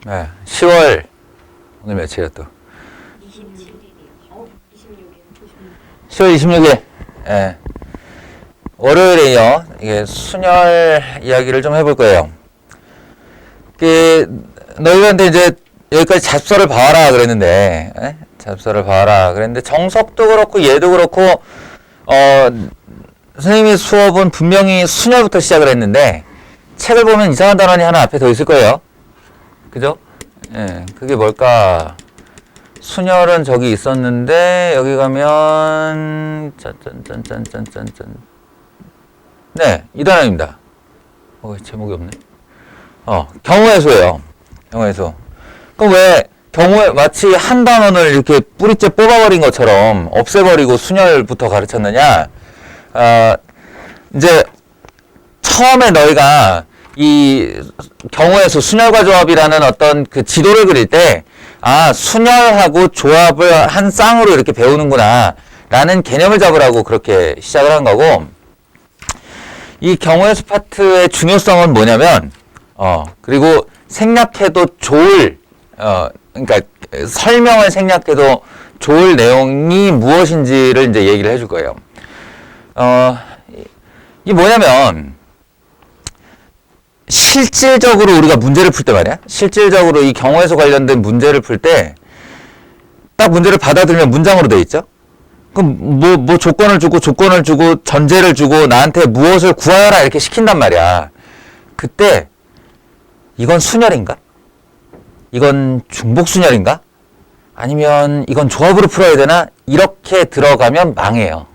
네, 10월 오늘 며칠이야 또? 10월 26일. 예. 월요일에 이어 이게 순혈 이야기를 좀 해볼 거예요. 너희한테 이제 여기까지 잡서를 봐라 그랬는데, 예? 잡서를 봐라 그랬는데 정석도 그렇고 얘도 그렇고 선생님의 수업은 분명히 순혈부터 시작을 했는데 책을 보면 이상한 단원이 하나 앞에 더 있을 거예요. 그죠? 예, 그게 뭘까? 순혈은 저기 있었는데 여기 가면 짠짠짠짠짠짠 네, 이 단원입니다. 제목이 없네. 경우의 수예요. 경우의 수. 그럼 왜 경우에 마치 한 단원을 이렇게 뿌리째 뽑아버린 것처럼 없애버리고 순혈부터 가르쳤느냐? 이제 처음에 너희가 이 경우의 수, 순혈과 조합이라는 어떤 그 지도를 그릴 때, 순혈하고 조합을 한 쌍으로 이렇게 배우는구나, 라는 개념을 잡으라고 그렇게 시작을 한 거고, 이 경우의 수 파트의 중요성은 뭐냐면, 그리고 생략해도 좋을, 그러니까 설명을 생략해도 좋을 내용이 무엇인지를 이제 얘기를 해줄 거예요. 이게 뭐냐면, 실질적으로 우리가 문제를 풀 때 말이야. 실질적으로 이 경우의 수 관련된 문제를 풀 때, 딱 문제를 받아들이면 문장으로 돼 있죠? 그럼 뭐 조건을 주고 전제를 주고 나한테 무엇을 구하라 이렇게 시킨단 말이야. 그때, 이건 순혈인가? 이건 중복순혈인가? 아니면 이건 조합으로 풀어야 되나? 이렇게 들어가면 망해요.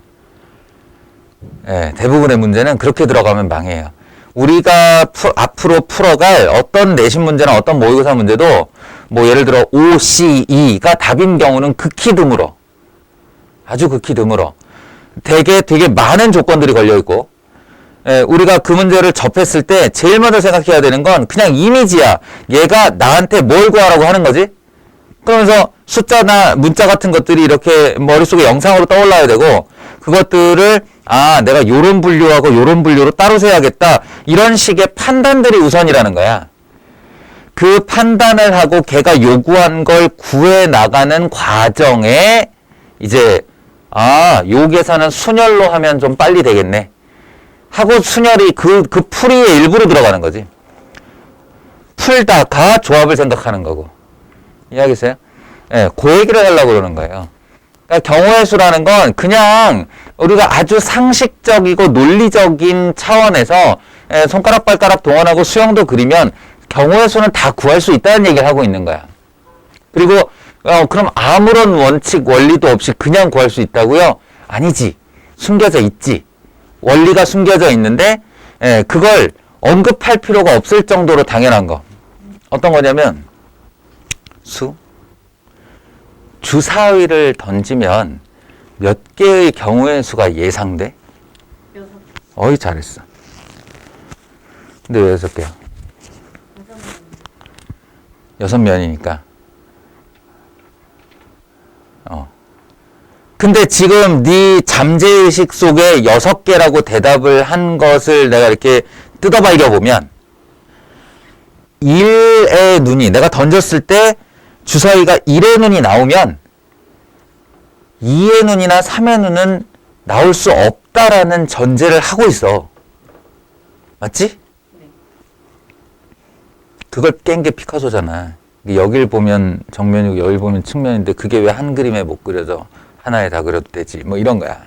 예, 대부분의 문제는 그렇게 들어가면 망해요. 우리가 앞으로 풀어갈 어떤 내신 문제나 어떤 모의고사 문제도 뭐 예를 들어 O, C, E가 답인 경우는 극히 드물어. 아주 극히 드물어. 되게 많은 조건들이 걸려있고, 우리가 그 문제를 접했을 때 제일 먼저 생각해야 되는 건 그냥 이미지야. 얘가 나한테 뭘 구하라고 하는 거지? 그러면서 숫자나 문자 같은 것들이 이렇게 머릿속에 영상으로 떠올라야 되고, 그것들을 내가 요런 분류하고 요런 분류로 따로 세야겠다. 이런 식의 판단들이 우선이라는 거야. 그 판단을 하고 걔가 요구한 걸 구해 나가는 과정에 이제 요 계산은 순혈로 하면 좀 빨리 되겠네. 하고 순혈이 그 풀이의 일부로 들어가는 거지. 풀다가 조합을 생각하는 거고. 이해하겠어요? 예, 그 얘기를 하려고 그러는 거예요. 그러니까 경우의 수라는 건 그냥 우리가 아주 상식적이고 논리적인 차원에서 손가락 발가락 동원하고 수형도 그리면 경우의 수는 다 구할 수 있다는 얘기를 하고 있는 거야. 그리고 그럼 아무런 원칙 원리도 없이 그냥 구할 수 있다고요? 아니지. 숨겨져 있지. 원리가 숨겨져 있는데 그걸 언급할 필요가 없을 정도로 당연한 거. 어떤 거냐면 주사위를 던지면 몇 개의 경우의 수가 예상돼? 6. 어이, 잘했어. 근데 왜 6개야? 6면이니까. 근데 지금 네 잠재의식 속에 6개라고 대답을 한 것을 내가 이렇게 뜯어발겨 보면 1의 눈이 내가 던졌을 때 주사위가 1의 눈이 나오면 2의 눈이나 3의 눈은 나올 수 없다라는 전제를 하고 있어. 맞지? 네. 그걸 깬 게 피카소잖아. 여길 보면 정면이고 여길 보면 측면인데 그게 왜 한 그림에 못 그려져? 하나에 다 그려도 되지. 뭐 이런 거야.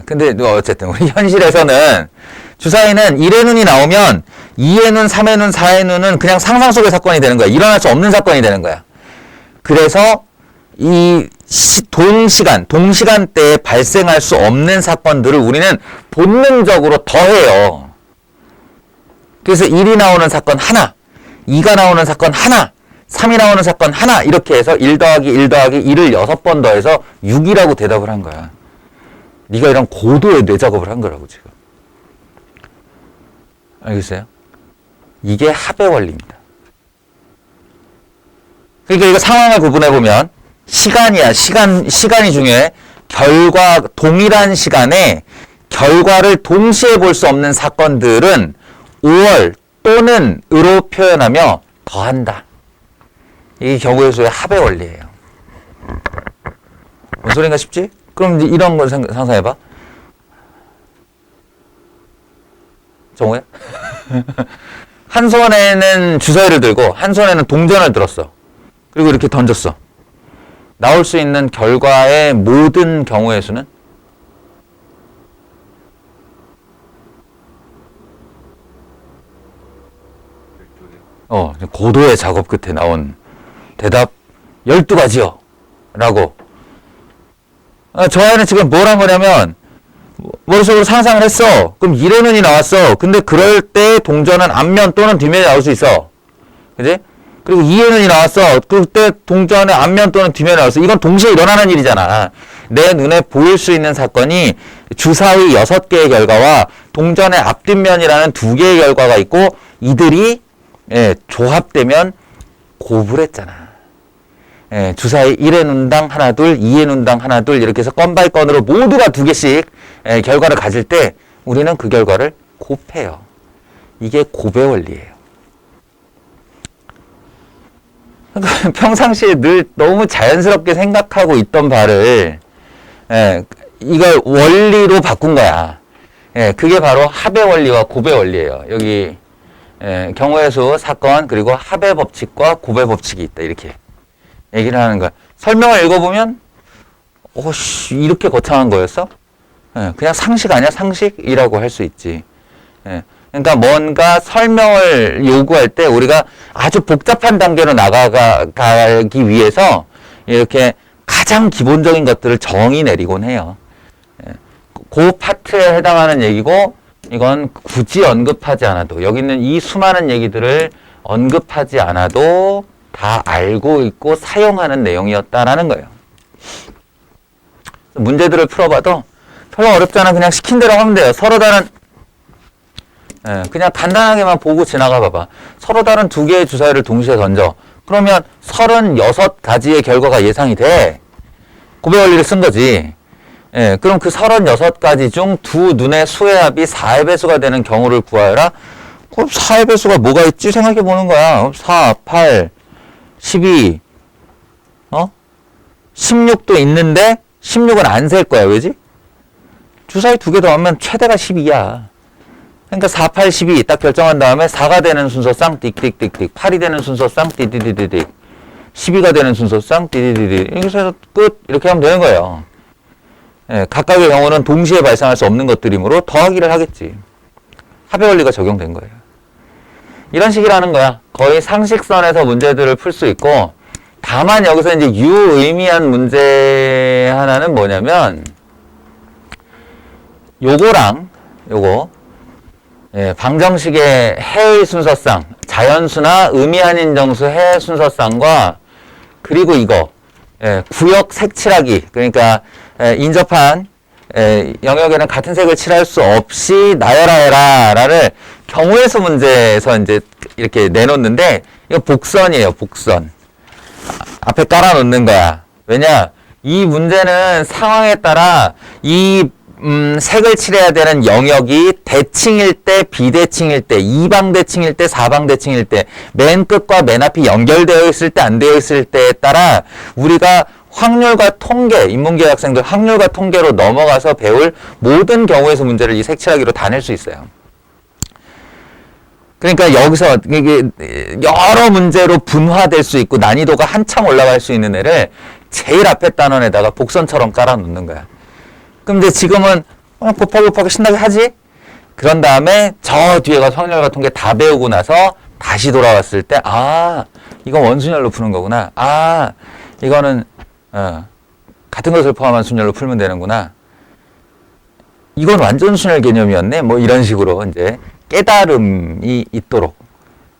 근데 어쨌든 우리 현실에서는 주사위는 1의 눈이 나오면 2의 눈, 3의 눈, 4의 눈은 그냥 상상 속의 사건이 되는 거야. 일어날 수 없는 사건이 되는 거야. 그래서 이 동시간대에 발생할 수 없는 사건들을 우리는 본능적으로 더해요. 그래서 1이 나오는 사건 하나, 2가 나오는 사건 하나, 3이 나오는 사건 하나, 이렇게 해서 1 더하기 1 더하기 1을 6번 더해서 6이라고 대답을 한 거야. 네가 이런 고도의 뇌작업을 한 거라고 지금. 알겠어요? 이게 합의 원리입니다. 그러니까 이거 상황을 구분해보면 시간이야. 시간이 중요해. 동일한 시간에 결과를 동시에 볼 수 없는 사건들은 5월 또는 으로 표현하며 더한다. 이게 경우의 수의 합의 원리예요. 뭔 소린가 싶지? 그럼 이제 이런 걸 상상해봐. 정우야? 한 손에는 주사위를 들고 한 손에는 동전을 들었어. 그리고 이렇게 던졌어. 나올 수 있는 결과의 모든 경우의 수는? 고도의 작업 끝에 나온 대답 12가지요. 라고. 저 아이는 지금 뭘 한 거냐면, 머릿속으로 상상을 했어. 그럼 1회는이 나왔어. 근데 그럴 때 동전은 앞면 또는 뒷면이 나올 수 있어. 그지? 그리고 2회는이 나왔어. 그때 동전의 앞면 또는 뒷면이 나왔어. 이건 동시에 일어나는 일이잖아. 내 눈에 보일 수 있는 사건이 주사위 6개의 결과와 동전의 앞뒷면이라는 2개의 결과가 있고, 이들이 조합되면 고불했잖아. 주사위 1회 눈당 하나 둘, 2회 눈당 하나 둘 이렇게 해서 건 바이 건으로 모두가 2개씩 결과를 가질 때 우리는 그 결과를 곱해요. 이게 곱의 원리예요. 그러니까 평상시에 늘 너무 자연스럽게 생각하고 있던 바를 이걸 원리로 바꾼 거야. 그게 바로 합의 원리와 곱의 원리예요. 여기 경우의 수, 사건, 그리고 합의 법칙과 곱의 법칙이 있다. 이렇게 얘기를 하는 거야. 설명을 읽어보면 이렇게 거창한 거였어? 그냥 상식 아니야? 상식이라고 할 수 있지. 그러니까 뭔가 설명을 요구할 때 우리가 아주 복잡한 단계로 나가기 위해서 이렇게 가장 기본적인 것들을 정의 내리곤 해요. 그 파트에 해당하는 얘기고 이건 굳이 언급하지 않아도 여기 있는 이 수많은 얘기들을 언급하지 않아도 다 알고 있고 사용하는 내용이었다라는 거예요. 문제들을 풀어봐도 별로 어렵잖아. 그냥 시킨 대로 하면 돼요. 서로 다른 그냥 간단하게만 보고 지나가 봐봐. 서로 다른 2개의 주사위를 동시에 던져. 그러면 36가지의 결과가 예상이 돼. 곱의 원리를 쓴 거지. 그럼 그 36가지 중 두 눈의 수의 합이 4의 배수가 되는 경우를 구하여라. 그럼 4의 배수가 뭐가 있지? 생각해 보는 거야. 4, 8, 12, 16도 있는데 16은 안 셀 거야. 왜지? 주사위 2개 더하면 최대가 12야. 그러니까 4, 8, 12 딱 결정한 다음에 4가 되는 순서 쌍 띡띡띡띡, 8이 되는 순서 쌍 띠디디디딕, 12가 되는 순서 쌍 띠디디디. 이렇게 해서 끝. 이렇게 하면 되는 거예요. 각각의 경우는 동시에 발생할 수 없는 것들이므로 더하기를 하겠지. 합의 원리가 적용된 거예요. 이런 식이라는 거야. 거의 상식선에서 문제들을 풀 수 있고, 다만 여기서 이제 유의미한 문제 하나는 뭐냐면, 요거랑 요거 방정식의 해의 순서상, 자연수나 의미한 인정수 해의 순서상과 그리고 이거 구역 색 칠하기, 그러니까 인접한 영역에는 같은 색을 칠할 수 없이 나열하여라를 경우의 수 문제에서 이제 이렇게 내놓는데, 이거 복선이에요. 복선. 앞에 깔아놓는 거야. 왜냐? 이 문제는 상황에 따라 이 색을 칠해야 되는 영역이 대칭일 때, 비대칭일 때, 이방대칭일 때, 사방대칭일 때, 맨 끝과 맨 앞이 연결되어 있을 때, 안 되어 있을 때에 따라 우리가 확률과 통계, 인문계 학생들 확률과 통계로 넘어가서 배울 모든 경우에서 문제를 이 색칠하기로 다 낼 수 있어요. 그러니까 여기서 이게 여러 문제로 분화될 수 있고 난이도가 한참 올라갈 수 있는 애를 제일 앞에 단원에다가 복선처럼 깔아놓는 거야. 그럼 이제 지금은 그냥 곱하기 신나게 하지? 그런 다음에 저 뒤에 가서 확률과 통계 다 배우고 나서 다시 돌아왔을 때, 이건 원순열로 푸는 거구나. 이거는 같은 것을 포함한 순열로 풀면 되는구나. 이건 완전 순열 개념이었네. 뭐 이런 식으로 이제 깨달음이 있도록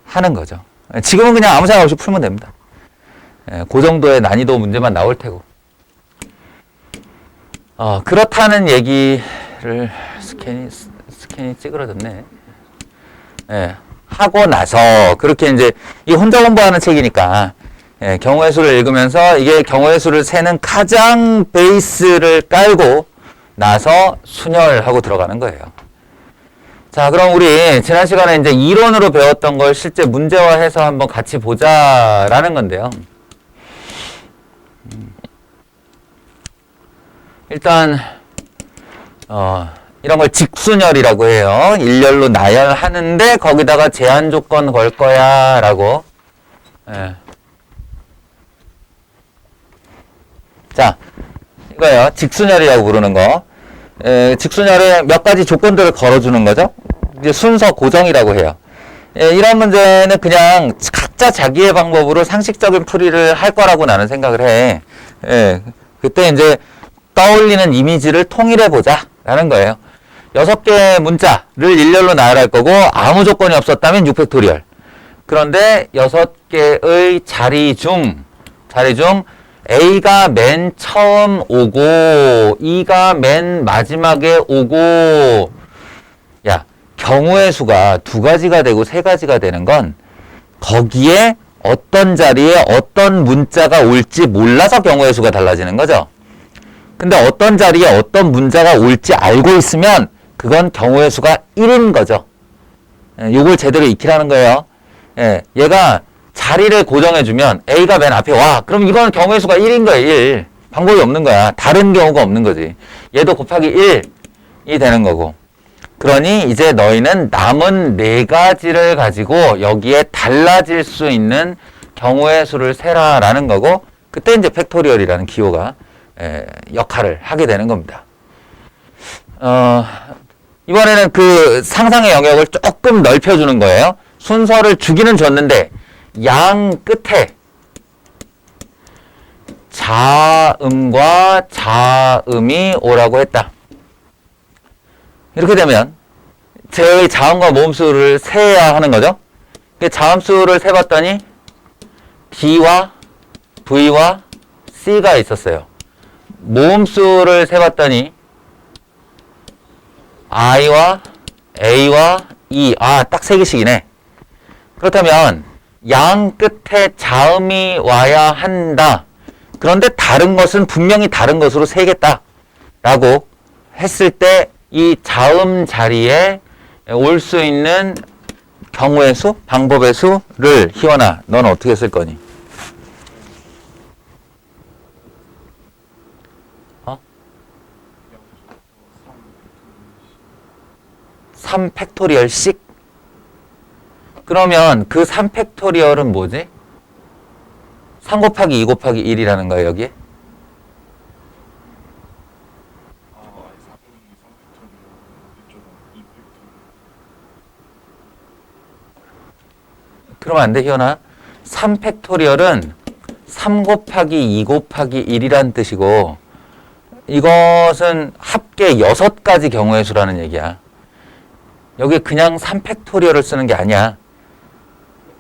하는 거죠. 지금은 그냥 아무 생각 없이 풀면 됩니다. 그 정도의 난이도 문제만 나올 테고. 그렇다는 얘기를 스캔이 찌그러졌네. 하고 나서 그렇게 이제 이 혼자 공부하는 책이니까 경우의 수를 읽으면서 이게 경우의 수를 세는 가장 베이스를 깔고 나서 순열하고 들어가는 거예요. 자, 그럼 우리 지난 시간에 이제 이론으로 배웠던 걸 실제 문제화해서 한번 같이 보자라는 건데요. 일단 이런 걸 직순열이라고 해요. 일렬로 나열하는데 거기다가 제한 조건 걸 거야 라고. 예. 자, 이거예요. 직순열이라고 부르는 거. 직순열에 몇 가지 조건들을 걸어주는 거죠. 이제 순서 고정이라고 해요. 이런 문제는 그냥 각자 자기의 방법으로 상식적인 풀이를 할 거라고 나는 생각을 해. 그때 이제 떠올리는 이미지를 통일해보자 라는 거예요. 6개의 문자를 일렬로 나열할 거고 아무 조건이 없었다면 6팩토리얼. 그런데 6개의 자리 중 A가 맨 처음 오고 E가 맨 마지막에 오고, 야, 경우의 수가 2가지가 되고 3가지가 되는 건 거기에 어떤 자리에 어떤 문자가 올지 몰라서 경우의 수가 달라지는 거죠. 근데 어떤 자리에 어떤 문자가 올지 알고 있으면 그건 경우의 수가 1인 거죠. 요걸 제대로 익히라는 거예요. 얘가 자리를 고정해주면 A가 맨 앞에 와. 그럼 이거는 경우의 수가 1인 거예요. 1. 방법이 없는 거야. 다른 경우가 없는 거지. 얘도 곱하기 1이 되는 거고. 그러니 이제 너희는 남은 4가지를 가지고 여기에 달라질 수 있는 경우의 수를 세라라는 거고, 그때 이제 팩토리얼이라는 기호가 역할을 하게 되는 겁니다. 이번에는 그 상상의 영역을 조금 넓혀주는 거예요. 순서를 주기는 줬는데 양 끝에 자음과 자음이 오라고 했다. 이렇게 되면 제의 자음과 모음수를 세야 하는 거죠. 자음수를 세봤더니 D와 V와 C가 있었어요. 모음수를 세봤더니 I와 A와 E. 딱 3개씩이네. 그렇다면 양 끝에 자음이 와야 한다. 그런데 다른 것은 분명히 다른 것으로 세겠다 라고 했을 때 이 자음 자리에 올 수 있는 경우의 수, 방법의 수를 희원아, 넌 어떻게 쓸 거니? 3팩토리얼씩? 그러면 그 3팩토리얼은 뭐지? 3 곱하기 2 곱하기 1이라는 거예요, 여기에? 그러면 안 돼, 희연아. 3팩토리얼은 3 곱하기 2 곱하기 1이란 뜻이고, 이것은 합계 6가지 경우의 수라는 얘기야. 여기 그냥 3팩토리얼을 쓰는 게 아니야.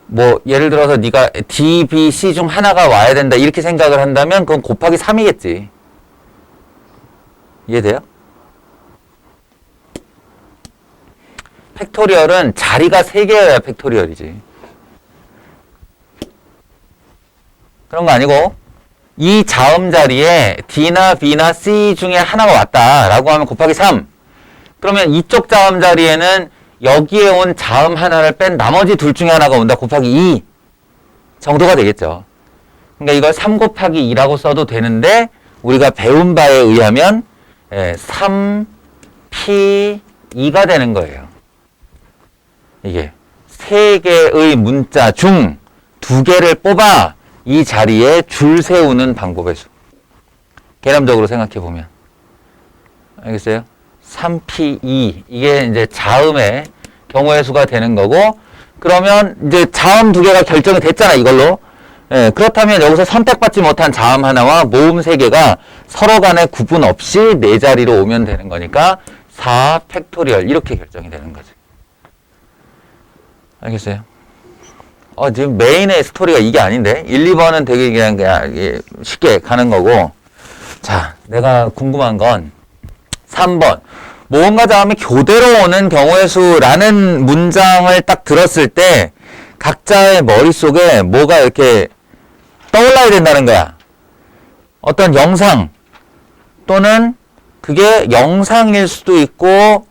뭐 예를 들어서 네가 D, B, C 중 하나가 와야 된다 이렇게 생각을 한다면 그건 곱하기 3이겠지. 이해돼요? 팩토리얼은 자리가 3개여야 팩토리얼이지. 그런 거 아니고 이 자음 자리에 D나 B나 C 중에 하나가 왔다라고 하면 곱하기 3. 그러면 이쪽 자음 자리에는 여기에 온 자음 하나를 뺀 나머지 둘 중에 하나가 온다. 곱하기 2 정도가 되겠죠. 그러니까 이걸 3 곱하기 2라고 써도 되는데 우리가 배운 바에 의하면 3P2가 되는 거예요. 이게 3개의 문자 중 2개를 뽑아 이 자리에 줄 세우는 방법의 수. 개념적으로 생각해 보면. 알겠어요? 3P2 이게 이제 자음의 경우의 수가 되는 거고, 그러면 이제 자음 2개가 결정이 됐잖아 이걸로. 그렇다면 여기서 선택받지 못한 자음 하나와 모음 3개가 서로 간에 구분 없이 4자리로 오면 되는 거니까 4 팩토리얼 이렇게 결정이 되는 거지. 알겠어요? 지금 메인의 스토리가 이게 아닌데 1, 2번은 되게 그냥 쉽게 가는 거고, 자, 내가 궁금한 건 3번. 모음과 자음이 교대로 오는 경우의 수라는 문장을 딱 들었을 때 각자의 머릿속에 뭐가 이렇게 떠올라야 된다는 거야. 어떤 영상 또는 그게 영상일 수도 있고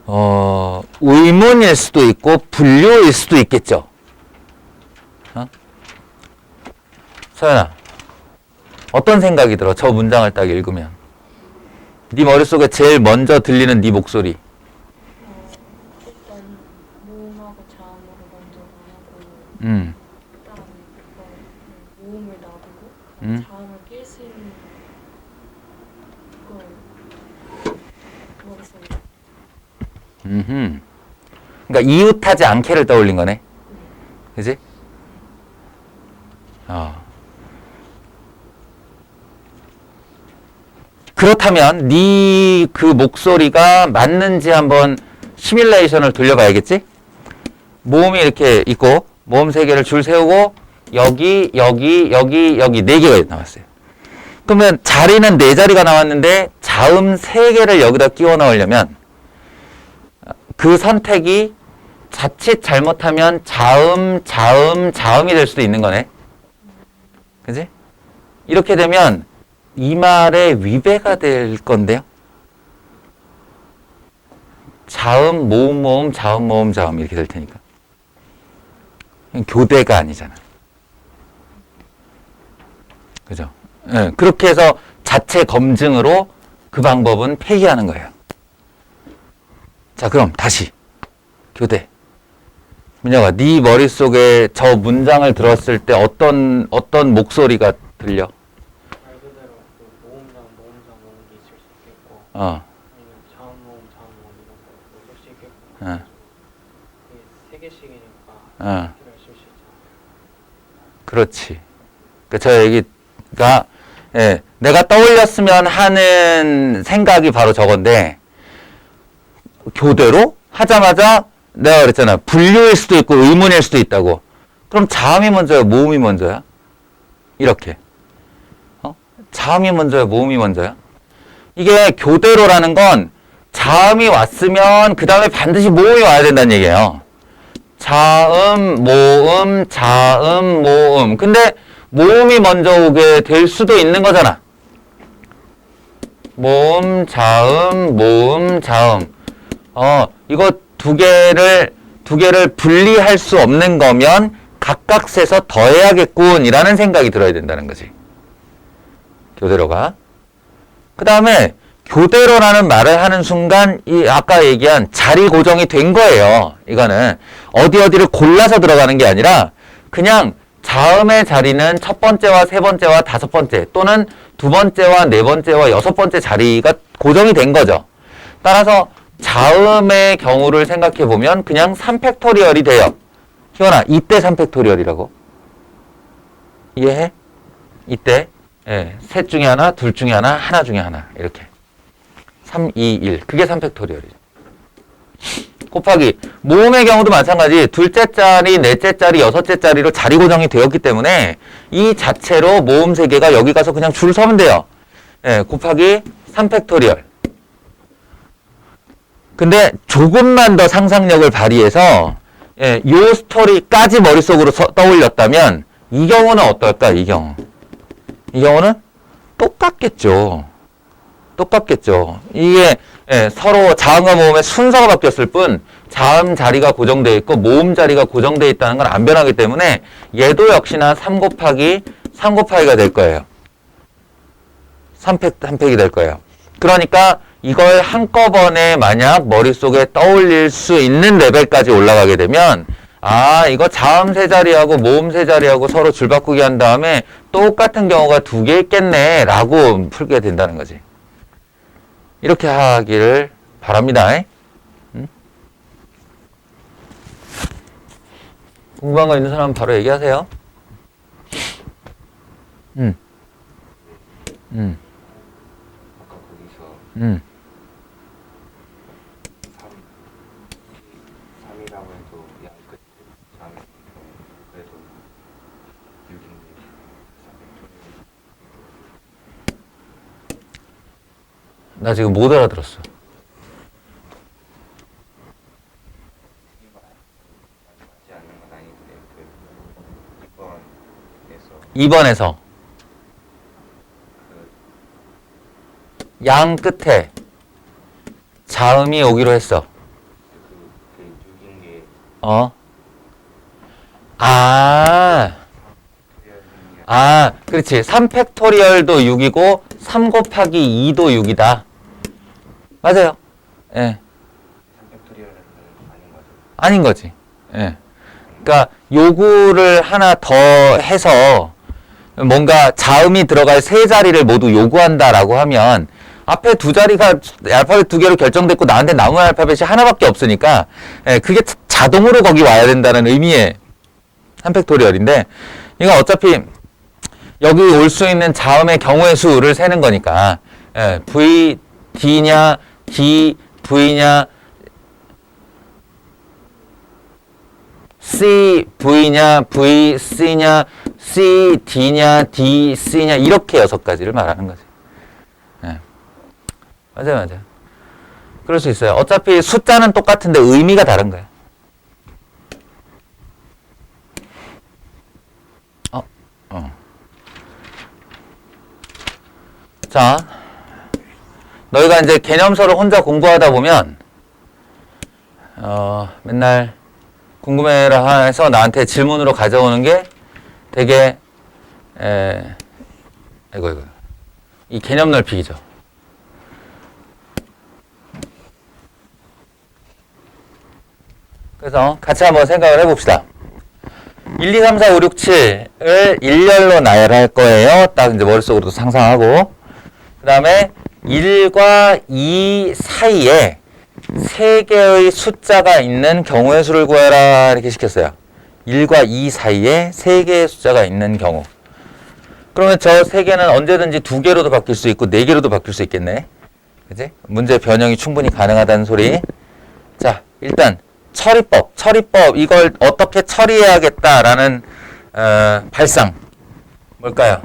의문일 수도 있고 분류일 수도 있겠죠. 서연아, 어떤 생각이 들어? 저 문장을 딱 읽으면. 네 머릿속에 제일 먼저 들리는 네 목소리. 일단 모음하고 자음으로 먼저 하고 음, 그다음에 모음을 놔두고 음. 자음을 낄 수 있는 걸 머릿속에 그러니까 이웃하지 않게를 떠올린 거네. 그지? 그렇다면 네 그 목소리가 맞는지 한번 시뮬레이션을 돌려봐야겠지? 모음이 이렇게 있고 모음 3개를 줄 세우고 여기 여기 여기 여기 4개가 나왔어요. 그러면 자리는 4자리가 나왔는데 자음 3개를 여기다 끼워 넣으려면 그 선택이 자칫 잘못하면 자음이 될 수도 있는 거네. 그지? 이렇게 되면 이 말의 위배가 될 건데요. 자음, 모음, 모음, 자음, 모음, 자음 이렇게 될 테니까. 교대가 아니잖아. 그죠? 네, 그렇게 해서 자체 검증으로 그 방법은 폐기하는 거예요. 자, 그럼 다시 교대. 민혁아, 네 머릿속에 저 문장을 들었을 때 어떤 목소리가 들려? 말 그대로 그 모음이 있을 수 있겠고 어. 아니면 자음 모음 이런 거 있을 수 있겠고 어. 이게 3개씩이니까 어. 필요할 수 있잖아. 그렇지. 저 얘기가 내가 떠올렸으면 하는 생각이 바로 저건데 교대로 하자마자 내가 그랬잖아. 분류일 수도 있고 의문일 수도 있다고. 그럼 자음이 먼저야, 모음이 먼저야? 이렇게. 자음이 먼저야, 모음이 먼저야? 이게 교대로라는 건 자음이 왔으면 그 다음에 반드시 모음이 와야 된다는 얘기예요. 자음, 모음, 자음, 모음. 근데 모음이 먼저 오게 될 수도 있는 거잖아. 모음, 자음, 모음, 자음. 이거 두 개를 분리할 수 없는 거면 각각 세서 더해야겠군이라는 생각이 들어야 된다는 거지. 교대로가. 그 다음에 교대로라는 말을 하는 순간 이 아까 얘기한 자리 고정이 된 거예요. 이거는 어디를 골라서 들어가는 게 아니라 그냥 자음의 자리는 첫 번째와 세 번째와 다섯 번째 또는 두 번째와 네 번째와 여섯 번째 자리가 고정이 된 거죠. 따라서 자음의 경우를 생각해 보면 그냥 3팩토리얼이 돼요. 희원아, 이때 3팩토리얼이라고. 이해해? 이때 셋 중에 하나, 둘 중에 하나, 하나 중에 하나 이렇게 3, 2, 1 그게 3팩토리얼이죠. 곱하기 모음의 경우도 마찬가지. 둘째 자리, 넷째 자리, 여섯째 자리로 자리 고정이 되었기 때문에 이 자체로 모음 3개가 여기 가서 그냥 줄 서면 돼요. 곱하기 3팩토리얼. 근데 조금만 더 상상력을 발휘해서 요 스토리까지 머릿속으로 떠올렸다면 이 경우는 어떨까? 이 경우는 똑같겠죠. 이게 서로 자음과 모음의 순서가 바뀌었을 뿐 자음 자리가 고정되어 있고 모음 자리가 고정되어 있다는 건 안 변하기 때문에 얘도 역시나 3 곱하기가 될 거예요. 3팩이 될 거예요. 그러니까 이걸 한꺼번에 만약 머릿속에 떠올릴 수 있는 레벨까지 올라가게 되면 이거 자음 3자리하고 모음 3자리하고 서로 줄바꾸기 한 다음에 똑같은 경우가 2개 있겠네 라고 풀게 된다는 거지. 이렇게 하기를 바랍니다. 응? 궁금한 거 있는 사람 바로 얘기하세요. 아까 거기서 3이라고 해도 양 끝 자음이 그래도 6인데 3팩토리얼 나 지금 못 알아들었어. 맞지 않는 건 아닌데 그 2번에서 양 끝에 자음이 오기로 했어. 그렇지. 3팩토리얼도 6이고 3 곱하기 2도 6이다. 맞아요. 예. 3팩토리얼은 아닌 아닌 거죠. 거지. 예. 그러니까 요구를 하나 더 해서 뭔가 자음이 들어갈 세 자리를 모두 요구한다라고 하면 앞에 두 자리가 알파벳 두 개로 결정됐고 나한테 남은 알파벳이 하나밖에 없으니까 예, 그게 자동으로 거기 와야 된다는 의미의 3팩토리얼인데 이건 어차피 여기 올 수 있는 자음의 경우의 수를 세는 거니까 예, V, D냐, D, V냐, C, V냐, V, C냐, C, D냐, D, C냐 이렇게 6가지를 말하는 거지. 예. 맞아요. 그럴 수 있어요. 어차피 숫자는 똑같은데 의미가 다른 거야. 자, 너희가 이제 개념서를 혼자 공부하다 보면 맨날 궁금해라 해서 나한테 질문으로 가져오는 게 되게 이거 이 개념 넓히기죠. 그래서 같이 한번 생각을 해봅시다. 1, 2, 3, 4, 5, 6, 7을 일렬로 나열할 거예요. 딱 이제 머릿속으로도 상상하고. 그 다음에 1과 2 사이에 3개의 숫자가 있는 경우의 수를 구해라 이렇게 시켰어요. 1과 2 사이에 3개의 숫자가 있는 경우. 그러면 저 3개는 언제든지 2개로도 바뀔 수 있고 4개로도 바뀔 수 있겠네. 그치? 문제 변형이 충분히 가능하다는 소리. 자, 일단 처리법 이걸 어떻게 처리해야겠다라는 발상 뭘까요?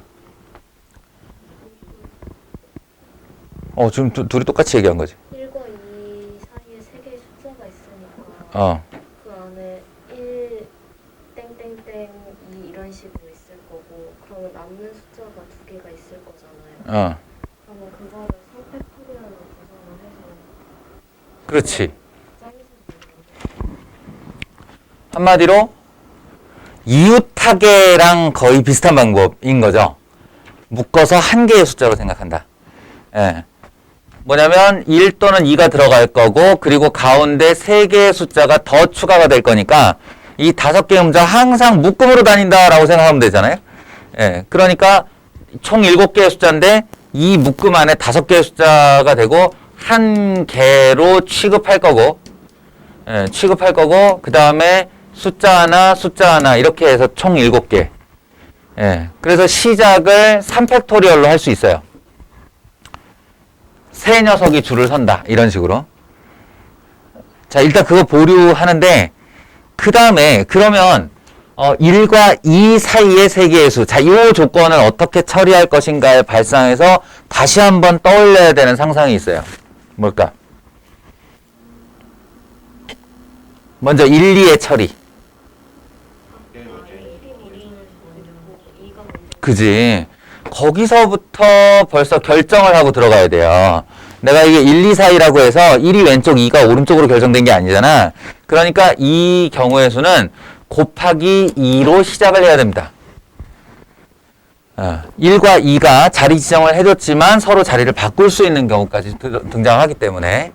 지금 둘이 똑같이 얘기한 거지. 1과 2 사이에 3개의 숫자가 있으니까 그 안에 1 땡땡땡 2 이런 식으로 있을 거고 그러면 남는 숫자가 2개가 있을 거잖아요. 그러면 그거를 3팩토리얼로 구성을 해서 그렇지. 짱이서 한마디로 이웃하게랑 거의 비슷한 방법인 거죠. 묶어서 한 개의 숫자로 생각한다. 예. 뭐냐면 1 또는 2가 들어갈 거고 그리고 가운데 3개의 숫자가 더 추가가 될 거니까 이 5개의 문자 항상 묶음으로 다닌다라고 생각하면 되잖아요. 예. 그러니까 총 7개의 숫자인데 이 묶음 안에 5개의 숫자가 되고 한 개로 취급할 거고 그 다음에 숫자 하나 이렇게 해서 총 7개. 그래서 시작을 3팩토리얼로 할 수 있어요. 세 녀석이 줄을 선다. 이런 식으로. 자, 일단 그거 보류하는데, 그 다음에, 그러면, 1과 2 사이의 3개의 수. 자, 이 조건을 어떻게 처리할 것인가에 발상해서 다시 한번 떠올려야 되는 상상이 있어요. 뭘까? 먼저 1, 2의 처리. 그지? 거기서부터 벌써 결정을 하고 들어가야 돼요. 내가 이게 1, 2 사이라고 해서 1이 왼쪽, 2가 오른쪽으로 결정된 게 아니잖아. 그러니까 이 경우의 수는 곱하기 2로 시작을 해야 됩니다. 1과 2가 자리 지정을 해줬지만 서로 자리를 바꿀 수 있는 경우까지 등장을 하기 때문에.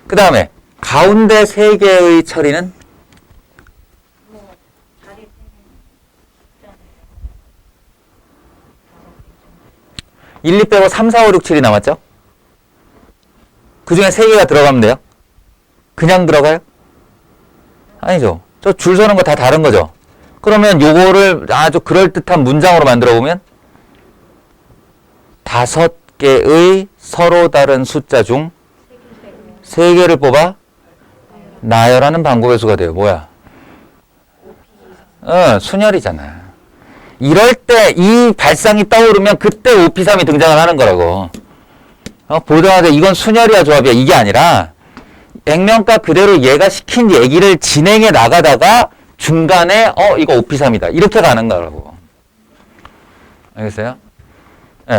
그 다음에 가운데 3개의 처리는 1, 2 빼고 3, 4, 5, 6, 7이 남았죠? 그 중에 3개가 들어가면 돼요? 그냥 들어가요? 아니죠. 저 줄 서는 거 다 다른 거죠? 그러면 요거를 아주 그럴듯한 문장으로 만들어 보면 5개의 서로 다른 숫자 중 3개를 뽑아 나열하는 방법의 수가 돼요. 뭐야? 순열이잖아. 이럴 때 이 발상이 떠오르면 그때 5P3이 등장을 하는 거라고. 보자마자 이건 순열이야 조합이야 이게 아니라 액면가 그대로 얘가 시킨 얘기를 진행해 나가다가 중간에 이거 5P3이다 이렇게 가는 거라고. 알겠어요?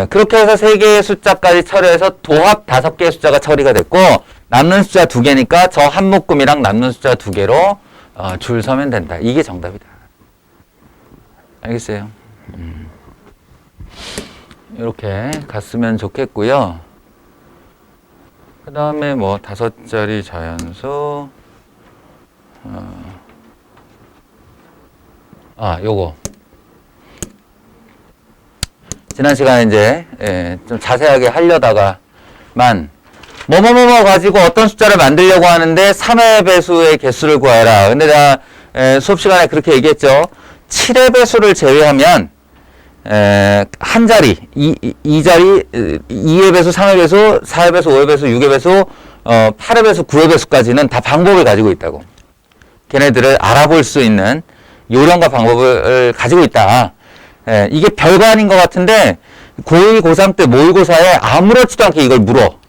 그렇게 해서 3개의 숫자까지 처리해서 도합 5개의 숫자가 처리가 됐고 남는 숫자 2개니까 저 한 묶음이랑 남는 숫자 2개로 줄 서면 된다. 이게 정답이다. 알겠어요? 이렇게 갔으면 좋겠고요. 그 다음에 뭐 5자리 자연수, 요거. 지난 시간에 이제, 좀 자세하게 하려다가만, 뭐뭐뭐 가지고 어떤 숫자를 만들려고 하는데 3의 배수의 개수를 구하라. 근데 내가 수업 시간에 그렇게 얘기했죠. 7의 배수를 제외하면 한 자리, 2자리, 2의 배수, 3의 배수, 4의 배수, 5의 배수, 6의 배수, 8의 배수, 9의 배수까지는 다 방법을 가지고 있다고. 걔네들을 알아볼 수 있는 요령과 방법을 가지고 있다. 이게 별거 아닌 것 같은데 고2, 고3 때 모의고사에 아무렇지도 않게 이걸 물어.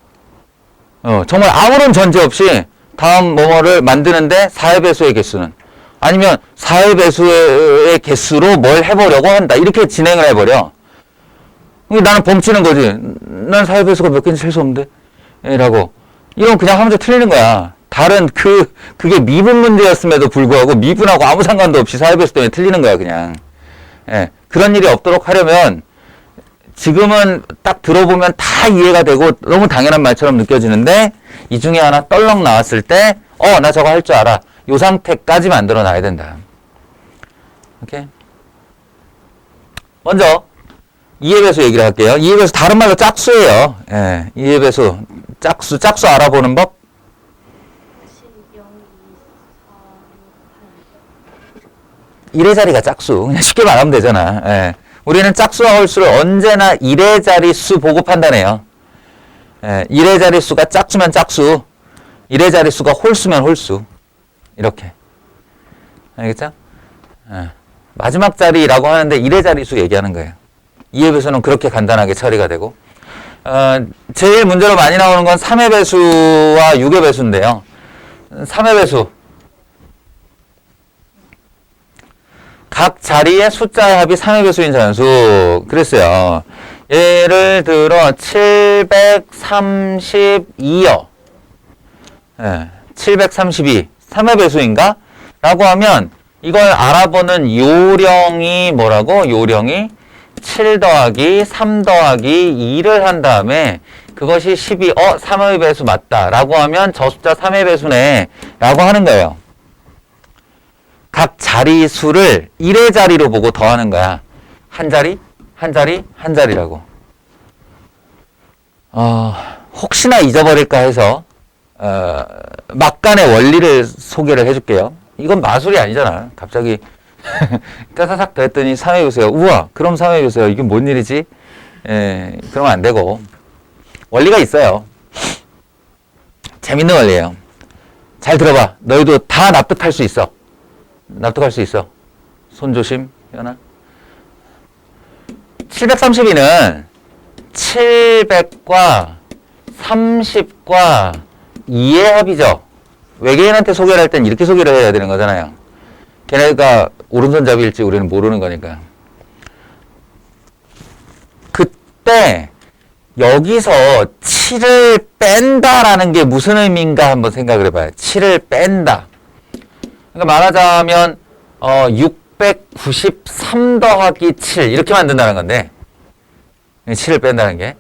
정말 아무런 전제 없이 다음 뭐뭐를 만드는데 4의 배수의 개수는 아니면 4의 배수의 개수로 뭘 해보려고 한다. 이렇게 진행을 해버려. 나는 뻥치는 거지. 난 4의 배수가 몇 개인지 셀 수 없는데. 라고. 이건 그냥 하면서 틀리는 거야. 다른 그게 미분 문제였음에도 불구하고 미분하고 아무 상관도 없이 4의 배수 때문에 틀리는 거야, 그냥. 그런 일이 없도록 하려면 지금은 딱 들어보면 다 이해가 되고 너무 당연한 말처럼 느껴지는데 이 중에 하나 떨렁 나왔을 때 나 저거 할 줄 알아. 요 상태까지 만들어 놔야 된다. 오케이? 먼저 2의 배수 얘기를 할게요. 2의 배수 다른 말로 짝수예요. 2의 배수 짝수 알아보는 법. 0, 2, 4, 6, 8. 1의 자리가 짝수. 그냥 쉽게 말하면 되잖아. 우리는 짝수와 홀수를 언제나 1의 자릿수 보고 판단해요. 1의 자릿수가 짝수면 짝수, 1의 자릿수가 홀수면 홀수. 이렇게. 알겠죠? 마지막 자리라고 하는데 1의 자릿수 얘기하는 거예요. 2의 배수는 그렇게 간단하게 처리가 되고. 제일 문제로 많이 나오는 건 3의 배수와 6의 배수인데요. 3의 배수. 각 자리의 숫자의 합이 3의 배수인 자연수. 그랬어요. 예를 들어 732요. 732. 3의 배수인가? 라고 하면 이걸 알아보는 요령이 뭐라고? 요령이 7 더하기 3 더하기 2를 한 다음에 그것이 12, 3의 배수 맞다. 라고 하면 저 숫자 3의 배수네. 라고 하는 거예요. 각 자리 수를 1의 자리로 보고 더하는 거야. 한 자리, 한 자리, 한 자리라고. 혹시나 잊어버릴까 해서 막간의 원리를 소개를 해줄게요. 이건 마술이 아니잖아. 갑자기 따사삭 됐더니 3의 배수야. 우와, 그럼 3의 배수야. 이게 뭔 일이지? 그러면 안 되고. 원리가 있어요. 재밌는 원리예요. 잘 들어봐. 너희도 다 납득할 수 있어. 납득할 수 있어. 손 조심, 현아. 732는 700과 30과 2의 합이죠. 외계인한테 소개를 할 땐 이렇게 소개를 해야 되는 거잖아요. 걔네가 오른손잡이일지 우리는 모르는 거니까. 그때 여기서 7을 뺀다라는 게 무슨 의미인가 한번 생각을 해봐요. 7을 뺀다. 그러니까 말하자면 693 더하기 7 이렇게 만든다는 건데 7을 뺀다는 게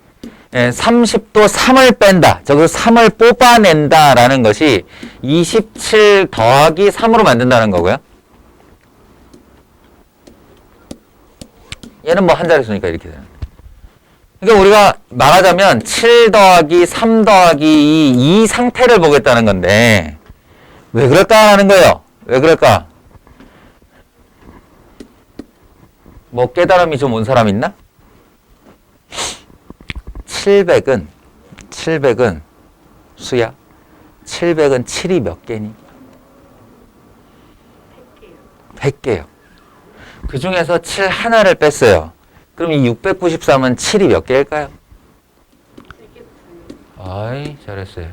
30도 3을 뺀다. 저기서 3을 뽑아낸다라는 것이 27 더하기 3으로 만든다는 거고요. 얘는 뭐 한 자릿수니까 이렇게 되는. 그러니까 우리가 말하자면 7 더하기 3 더하기 이 상태를 보겠다는 건데 왜 그럴까 하는 거예요. 왜 그럴까? 뭐 깨달음이 좀 온 사람 있나? 700은 수야? 700은 7이 몇 개니? 100개요. 그 중에서 7 하나를 뺐어요. 그럼 이 693은 7이 몇 개일까요? 아이, 잘했어요.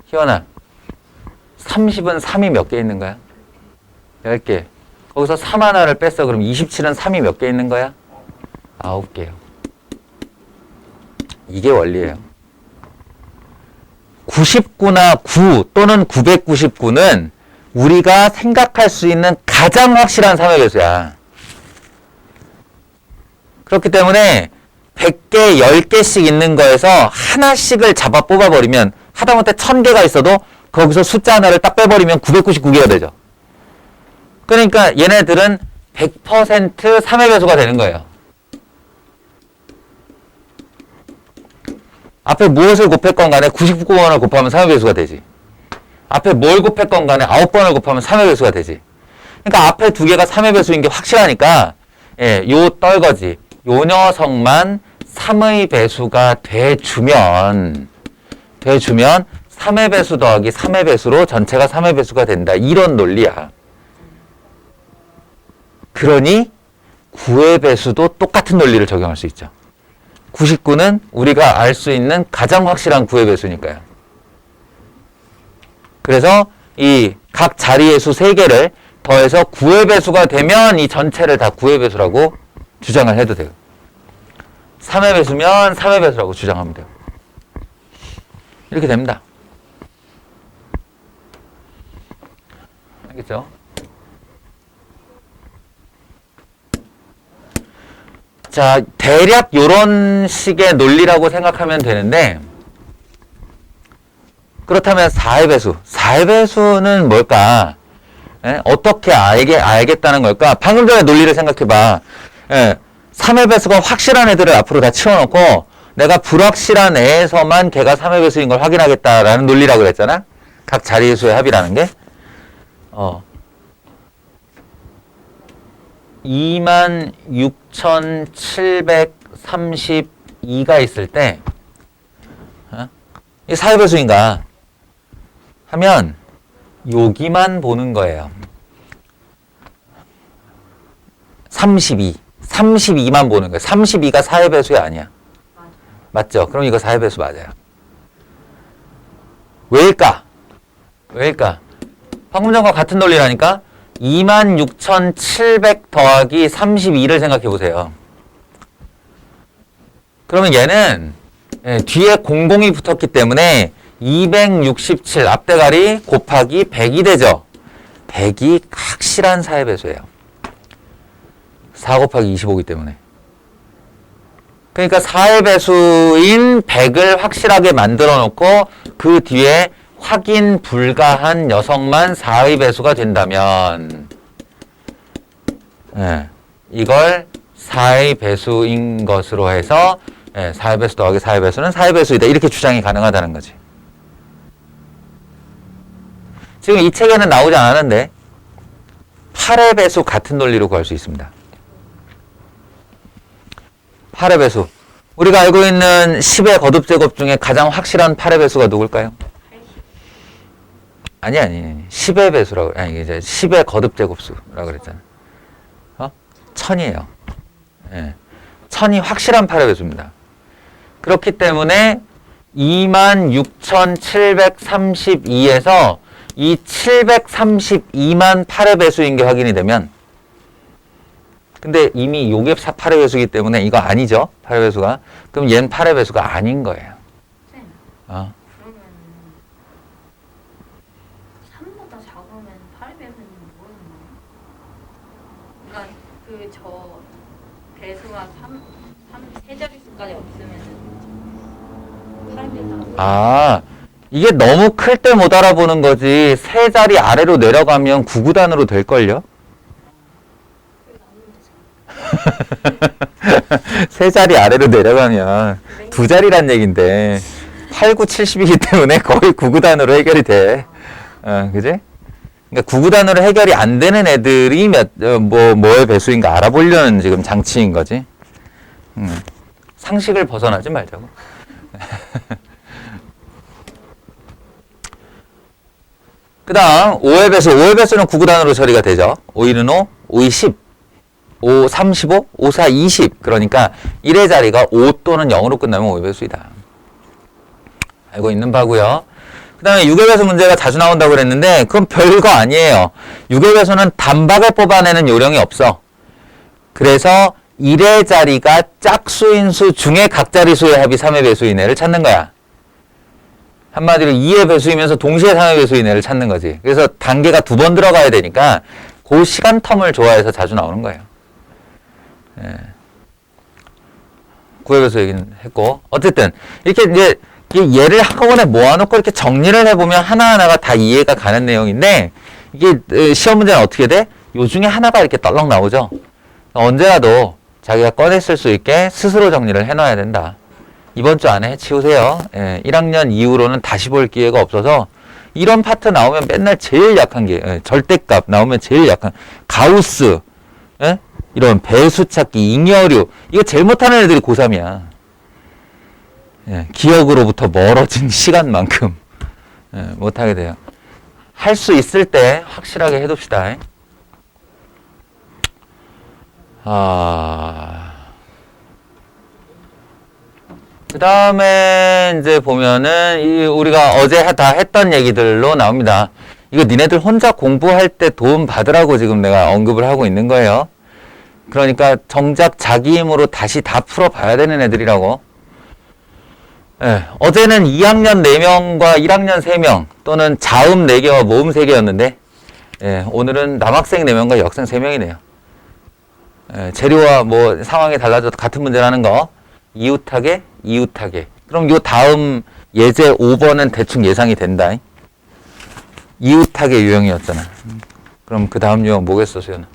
희원아, 30은 3이 몇 개 있는 거야? 10개. 거기서 3 하나를 뺐어. 그럼 27은 3이 몇 개 있는 거야? 9개요. 이게 원리예요. 99나 9 또는 999는 우리가 생각할 수 있는 가장 확실한 3의 배수야. 그렇기 때문에 100개, 10개씩 있는 거에서 하나씩을 잡아 뽑아버리면 하다못해 1000개가 있어도 거기서 숫자 하나를 딱 빼버리면 999개가 되죠. 그러니까 얘네들은 100% 3의 배수가 되는 거예요. 앞에 무엇을 곱했건 간에 99번을 곱하면 3의 배수가 되지. 앞에 뭘 곱했건 간에 9번을 곱하면 3의 배수가 되지. 그러니까 앞에 두 개가 3의 배수인 게 확실하니까 요 떨거지. 요 녀석만 3의 배수가 돼주면 3의 배수 더하기 3의 배수로 전체가 3의 배수가 된다. 이런 논리야. 그러니 9의 배수도 똑같은 논리를 적용할 수 있죠. 99는 우리가 알 수 있는 가장 확실한 9의 배수니까요. 그래서 이 각 자리의 수 3개를 더해서 9의 배수가 되면 이 전체를 다 9의 배수라고 주장을 해도 돼요. 3의 배수면 3의 배수라고 주장하면 돼요. 이렇게 됩니다. 알겠죠? 자, 대략 요런 식의 논리라고 생각하면 되는데, 그렇다면 4의 배수. 4의 배수는 뭘까? 어떻게 알겠다는 걸까? 방금 전에 논리를 생각해봐. 3의 배수가 확실한 애들을 앞으로 다 치워놓고, 내가 불확실한 애에서만 걔가 3의 배수인 걸 확인하겠다라는 논리라고 그랬잖아? 각 자리의 수의 합이라는 게. 26,732가 있을 때, 이 4의 배수인가? 하면, 여기만 보는 거예요. 32만 보는 거예요. 32가 4의 배수야, 아니야? 맞죠? 그럼 이거 4의 배수 맞아요. 왜일까? 방금 전과 같은 논리라니까? 26,700 더하기 32를 생각해 보세요. 그러면 얘는 뒤에 00이 붙었기 때문에 267 앞대가리 곱하기 100이 되죠. 100이 확실한 4의 배수예요. 4 곱하기 25이기 때문에. 그러니까 4의 배수인 100을 확실하게 만들어 놓고 그 뒤에 확인 불가한 녀석만 4의 배수가 된다면 이걸 4의 배수인 것으로 해서 4의 배수 더하기 4의 배수는 4의 배수이다. 이렇게 주장이 가능하다는 거지. 지금 이 책에는 나오지 않았는데 8의 배수 같은 논리로 구할 수 있습니다. 8의 배수. 우리가 알고 있는 10의 거듭제곱 중에 가장 확실한 8의 배수가 누굴까요? 아니. 10의 배수라고. 아니, 이제 10의 거듭제곱수라고 그랬잖아. 1000이에요. 1000이 확실한 8의 배수입니다. 그렇기 때문에 26,732에서 이 732만 8의 배수인 게 확인이 되면, 근데 이미 요게 8의 배수이기 때문에 이거 아니죠? 8의 배수가. 그럼 얘는 8의 배수가 아닌 거예요. 그러면 3보다 작으면 8의 배수는 뭐였나요? 그러니까 저 배수가 3자릿수까지 없으면 8의 배수가 이게 너무 클 때 못 알아보는 거지. 세 자리 아래로 내려가면 9구단으로 될걸요? 세 자리 아래로 내려가면 두 자리란 얘긴데 8, 9, 70이기 때문에 거의 9구단으로 해결이 돼. 그지? 그러니까 9구단으로 해결이 안 되는 애들이 뭐의 배수인가 알아보려는 지금 장치인 거지. 상식을 벗어나지 말자고. 그 다음 5의 배수. 5의 배수는 9구단으로 처리가 되죠. 5, 1은 5, 5, 2, 10. 5, 35, 5, 4, 20. 그러니까 1의 자리가 5 또는 0으로 끝나면 5의 배수이다. 알고 있는 바고요. 그 다음에 6의 배수 문제가 자주 나온다고 그랬는데 그건 별거 아니에요. 6의 배수는 단박에 뽑아내는 요령이 없어. 그래서 1의 자리가 짝수인 수 중에 각 자리 수의 합이 3의 배수인 애를 찾는 거야. 한마디로 2의 배수이면서 동시에 3의 배수인 애를 찾는 거지. 그래서 단계가 2번 들어가야 되니까 그 시간 텀을 좋아해서 자주 나오는 거예요. 예. 9의 배수 얘기는 했고. 어쨌든 이렇게 이제 얘를 한꺼번에 모아놓고 이렇게 정리를 해보면 하나하나가 다 이해가 가는 내용인데 이게 시험 문제는 어떻게 돼? 요 중에 하나가 이렇게 떨렁 나오죠. 언제라도 자기가 꺼냈을 수 있게 스스로 정리를 해놔야 된다. 이번 주 안에 해치우세요. 예, 1학년 이후로는 다시 볼 기회가 없어서 이런 파트 나오면 맨날 제일 약한 게 절대값 나오면 제일 약한 가우스, 예? 이런 배수 찾기, 잉여류 이거 제일 못하는 애들이 고3이야. 예, 기억으로부터 멀어진 시간만큼 못하게 돼요. 할 수 있을 때 확실하게 해둡시다. 그 다음에 이제 보면은 우리가 어제 다 했던 얘기들로 나옵니다. 이거 니네들 혼자 공부할 때 도움 받으라고 지금 내가 언급을 하고 있는 거예요. 그러니까 정작 자기 힘으로 다시 다 풀어봐야 되는 애들이라고. 예, 어제는 2학년 4명과 1학년 3명 또는 자음 4개와 모음 3개였는데 예, 오늘은 남학생 4명과 여학생 3명이네요. 예, 재료와 뭐 상황이 달라져도 같은 문제라는 거. 이웃하게. 그럼 요 다음 예제 5번은 대충 예상이 된다. 이웃하게 유형이었잖아. 그럼 그 다음 유형 뭐겠어, 수연아?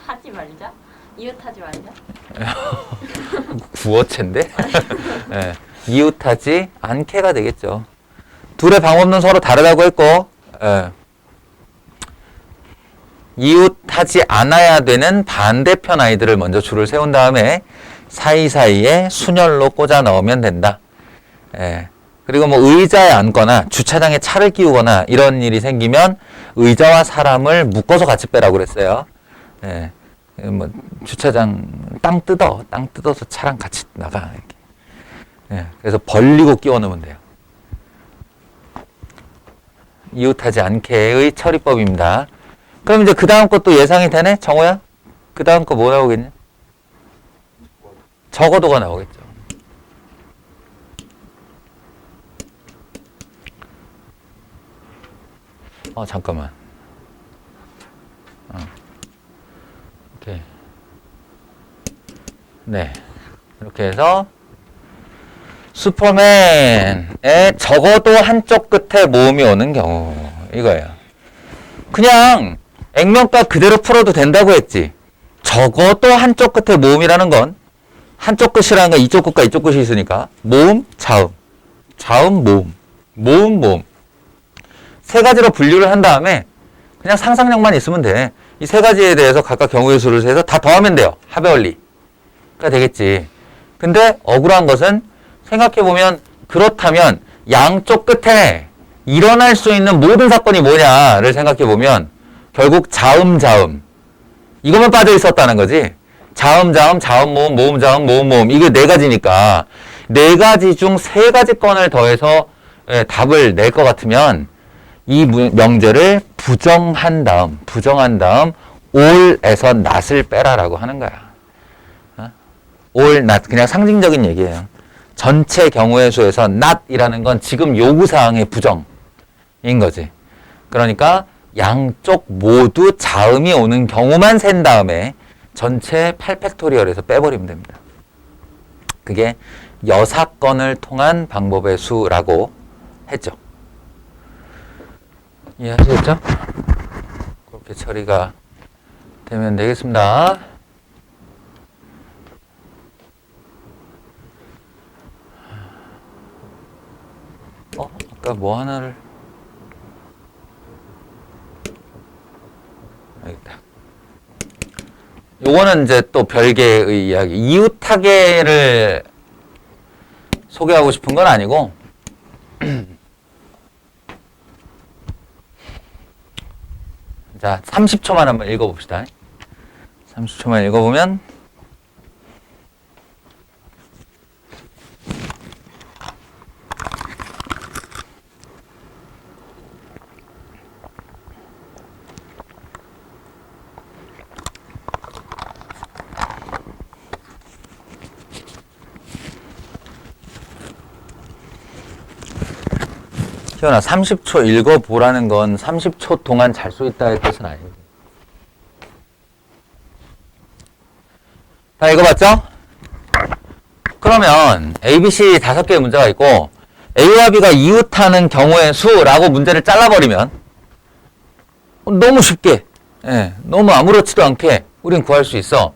하지 말자. 이웃하지 말자. 구어체인데? 예, 이웃하지 않게가 되겠죠. 둘의 방법은 서로 다르다고 했고, 예. 이웃하지 않아야 되는 반대편 아이들을 먼저 줄을 세운 다음에 사이사이에 순열로 꽂아 넣으면 된다. 예. 그리고 뭐 의자에 앉거나 주차장에 차를 끼우거나 이런 일이 생기면 의자와 사람을 묶어서 같이 빼라고 그랬어요. 예. 뭐 주차장 땅 뜯어서 차랑 같이 나가. 이렇게. 예. 그래서 벌리고 끼워 넣으면 돼요. 이웃하지 않게의 처리법입니다. 그럼 이제 그 다음 것도 예상이 되네? 정호야? 그 다음 거 뭐 나오겠냐? 적어도가 나오겠죠. 잠깐만. 오케이. 네. 이렇게 해서 슈퍼맨의 적어도 한쪽 끝에 모음이 오는 경우 이거예요. 그냥 액면가 그대로 풀어도 된다고 했지. 적어도 한쪽 끝에 모음이라는 건 한쪽 끝이라는 건 이쪽 끝과 이쪽 끝이 있으니까 모음, 자음, 자음, 모음, 모음, 모음 세 가지로 분류를 한 다음에 그냥 상상력만 있으면 돼. 이 세 가지에 대해서 각각 경우의 수를 세서 다 더하면 돼요. 합의 원리가 되겠지. 근데 억울한 것은 생각해보면 그렇다면 양쪽 끝에 일어날 수 있는 모든 사건이 뭐냐를 생각해보면 결국 자음, 자음 이것만 빠져 있었다는 거지. 자음, 자음, 자음, 모음, 모음, 자음, 모음, 모음 이게 네 가지니까 네 가지 중 세 가지 건을 더해서 답을 낼 것 같으면 이 명제를 부정한 다음 all에서 not을 빼라라고 하는 거야. all, not 그냥 상징적인 얘기예요. 전체 경우의 수에서 not이라는 건 지금 요구사항의 부정인 거지. 그러니까 양쪽 모두 자음이 오는 경우만 센 다음에 전체 8팩토리얼에서 빼버리면 됩니다. 그게 6건을 통한 방법의 수라고 했죠. 이해하시겠죠? 그렇게 처리가 되면 되겠습니다. 아까 뭐 하나를 알겠다. 요거는 이제 또 별개의 이야기. 이웃하게를 소개하고 싶은 건 아니고 자, 30초만 한번 읽어봅시다. 30초만 읽어보면 태연아, 30초 읽어보라는 건 30초 동안 잘 수 있다의 뜻은 아니지. 다 읽어봤죠? 그러면 ABC 5개의 문제가 있고 A와 B가 이웃하는 경우의 수라고 문제를 잘라버리면 너무 쉽게, 너무 아무렇지도 않게 우린 구할 수 있어.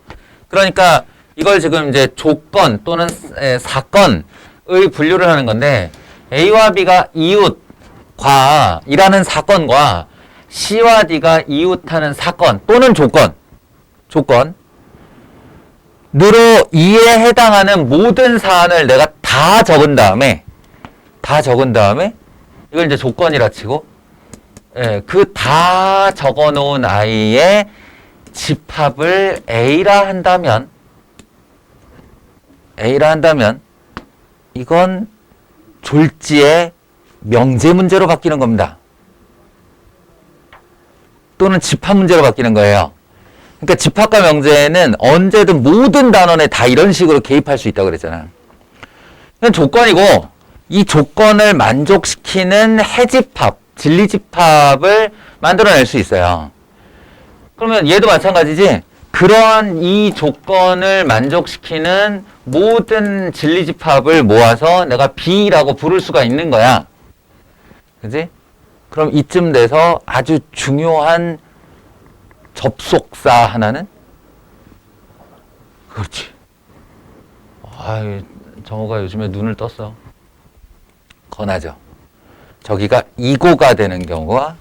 그러니까 이걸 지금 이제 조건 또는 사건의 분류를 하는 건데 A와 B가 이웃과 이라는 사건과 C와 D가 이웃하는 사건 또는 조건으로 이에 해당하는 모든 사안을 내가 다 적은 다음에 이걸 이제 조건이라 치고 그 다 적어 놓은 아이의 집합을 A라 한다면 이건 졸지의 명제 문제로 바뀌는 겁니다. 또는 집합 문제로 바뀌는 거예요. 그러니까 집합과 명제는 언제든 모든 단원에 다 이런 식으로 개입할 수 있다고 그랬잖아. 이건 조건이고 이 조건을 만족시키는 해집합, 진리집합을 만들어낼 수 있어요. 그러면 얘도 마찬가지지. 그러한 이 조건을 만족시키는 모든 진리집합을 모아서 내가 B라고 부를 수가 있는 거야. 그지? 그럼 이쯤 돼서 아주 중요한 접속사 하나는? 그렇지. 정호가 요즘에 눈을 떴어. 건하죠. 저기가 이고가 되는 경우와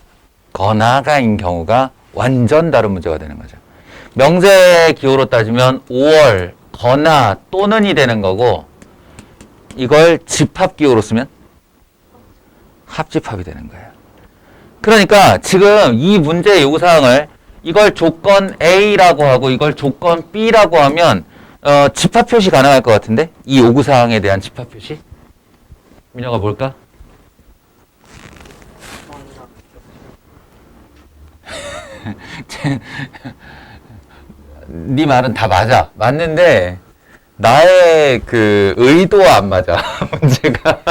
건하가인 경우가 완전 다른 문제가 되는 거죠. 명제 기호로 따지면 5월, 건하 또는이 되는 거고 이걸 집합 기호로 쓰면 합집합이 되는 거예요. 그러니까 지금 이 문제의 요구사항을 이걸 조건 A라고 하고 이걸 조건 B라고 하면 집합 표시 가능할 것 같은데? 이 요구사항에 대한 집합 표시? 민혁아 뭘까? 네 말은 다 맞아. 맞는데 나의 그 의도와 안 맞아. 문제가.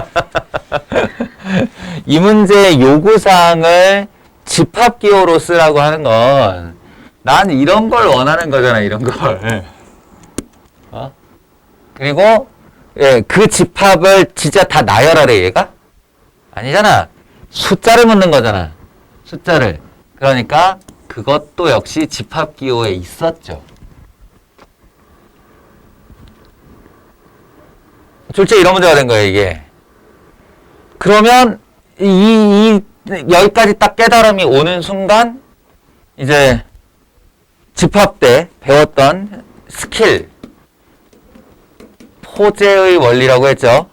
이 문제의 요구사항을 집합기호로 쓰라고 하는 건 난 이런 걸 원하는 거잖아. 이런 걸. 그리고 그 집합을 진짜 다 나열하래 얘가? 아니잖아. 숫자를 묻는 거잖아. 숫자를. 그러니까 그것도 역시 집합기호에 있었죠. 졸지에 이런 문제가 된 거예요, 이게. 그러면 여기까지 딱 깨달음이 오는 순간 이제 집합 때 배웠던 스킬 포제의 원리라고 했죠.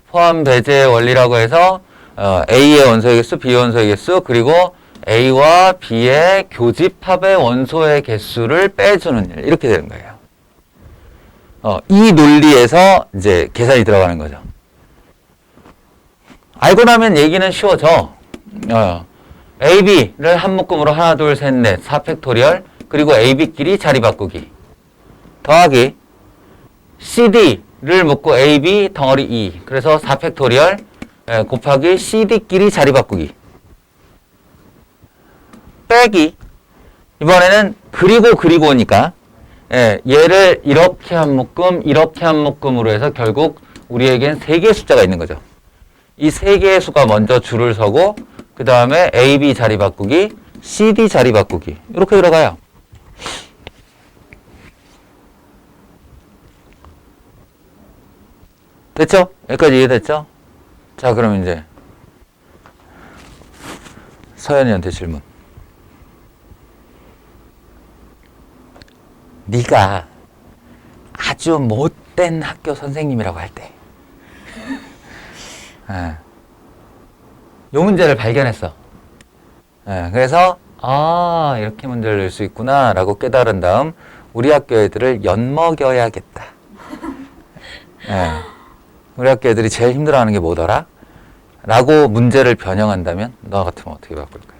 포함 배제의 원리라고 해서 A의 원소의 개수, B의 원소의 개수, 그리고 A와 B의 교집합의 원소의 개수를 빼주는 일. 이렇게 되는 거예요. 이 논리에서 이제 계산이 들어가는 거죠. 알고 나면 얘기는 쉬워져. A, B를 한 묶음으로 하나, 둘, 셋, 넷, 4팩토리얼, 그리고 A, B끼리 자리 바꾸기. 더하기 C, D를 묶고 A, B 덩어리 2. 그래서 4팩토리얼 곱하기 C, D끼리 자리 바꾸기. 빼기. 이번에는 그리고니까 얘를 이렇게 한 묶음, 이렇게 한 묶음으로 해서 결국 우리에겐 3개의 숫자가 있는 거죠. 이 3개의 수가 먼저 줄을 서고 그 다음에 A, B 자리 바꾸기, C, D 자리 바꾸기 이렇게 들어가요. 됐죠? 여기까지 이해됐죠? 자, 그럼 이제 서연이한테 질문. 네가 아주 못된 학교 선생님이라고 할 때, 요 문제를 발견했어. 그래서 이렇게 문제를 낼 수 있구나 라고 깨달은 다음 우리 학교 애들을 엿먹여야겠다. 우리 학교 애들이 제일 힘들어하는 게 뭐더라? 라고 문제를 변형한다면 너 같으면 어떻게 바꿀 거야?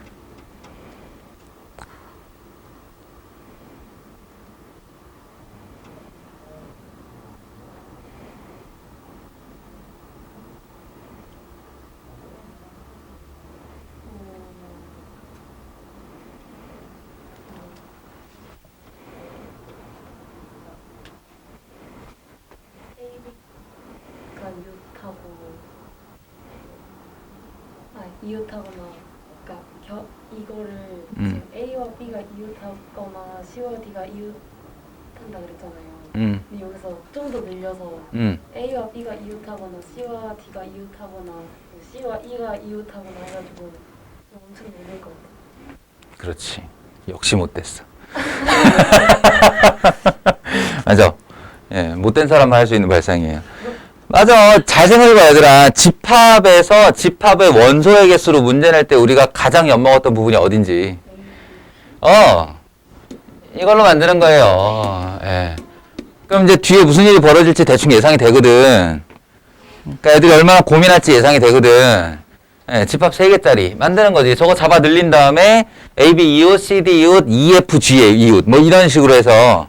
이웃하거나 그러니까 이거를 음. 지금 A와 B가 이웃하거나 C와 D가 이웃한다 그랬잖아요. 근데 여기서 좀 더 늘려서 A와 B가 이웃하거나 C와 D가 이웃하거나 C와 E가 이웃하거나 해가지고 엄청 늘릴 것 같아요. 그렇지. 역시 못됐어. 맞아. 예, 못된 사람만 할 수 있는 발상이에요. 맞아. 잘 생각해봐, 얘들아. 집합의 원소의 개수로 문제 낼 때 우리가 가장 엿먹었던 부분이 어딘지. 이걸로 만드는 거예요. 예. 그럼 이제 뒤에 무슨 일이 벌어질지 대충 예상이 되거든. 그러니까 애들이 얼마나 고민할지 예상이 되거든. 예, 집합 3개짜리 만드는 거지. 저거 잡아 늘린 다음에 A, B 이웃, C, D 이웃, E, F, G의 이웃 뭐 이런 식으로 해서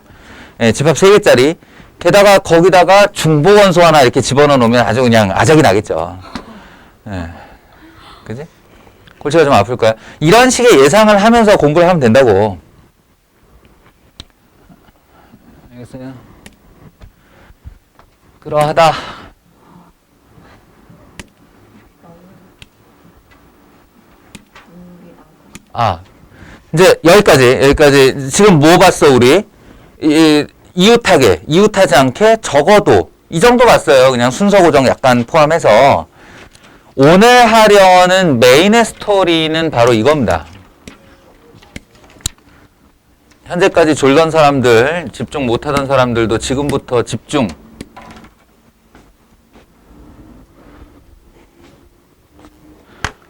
예, 집합 3개짜리 게다가 거기다가 중보원소 하나 이렇게 집어넣어 놓으면 아주 그냥 아작이 나겠죠. 예. 그지? 골치가 좀 아플 거야. 이런 식의 예상을 하면서 공부를 하면 된다고. 알겠어요? 그러하다. 이제 여기까지. 지금 뭐 봤어, 우리? 이웃하지 않게 적어도 이 정도 봤어요. 그냥 순서 고정 약간 포함해서. 오늘 하려는 메인의 스토리는 바로 이겁니다. 현재까지 졸던 사람들, 집중 못하던 사람들도 지금부터 집중.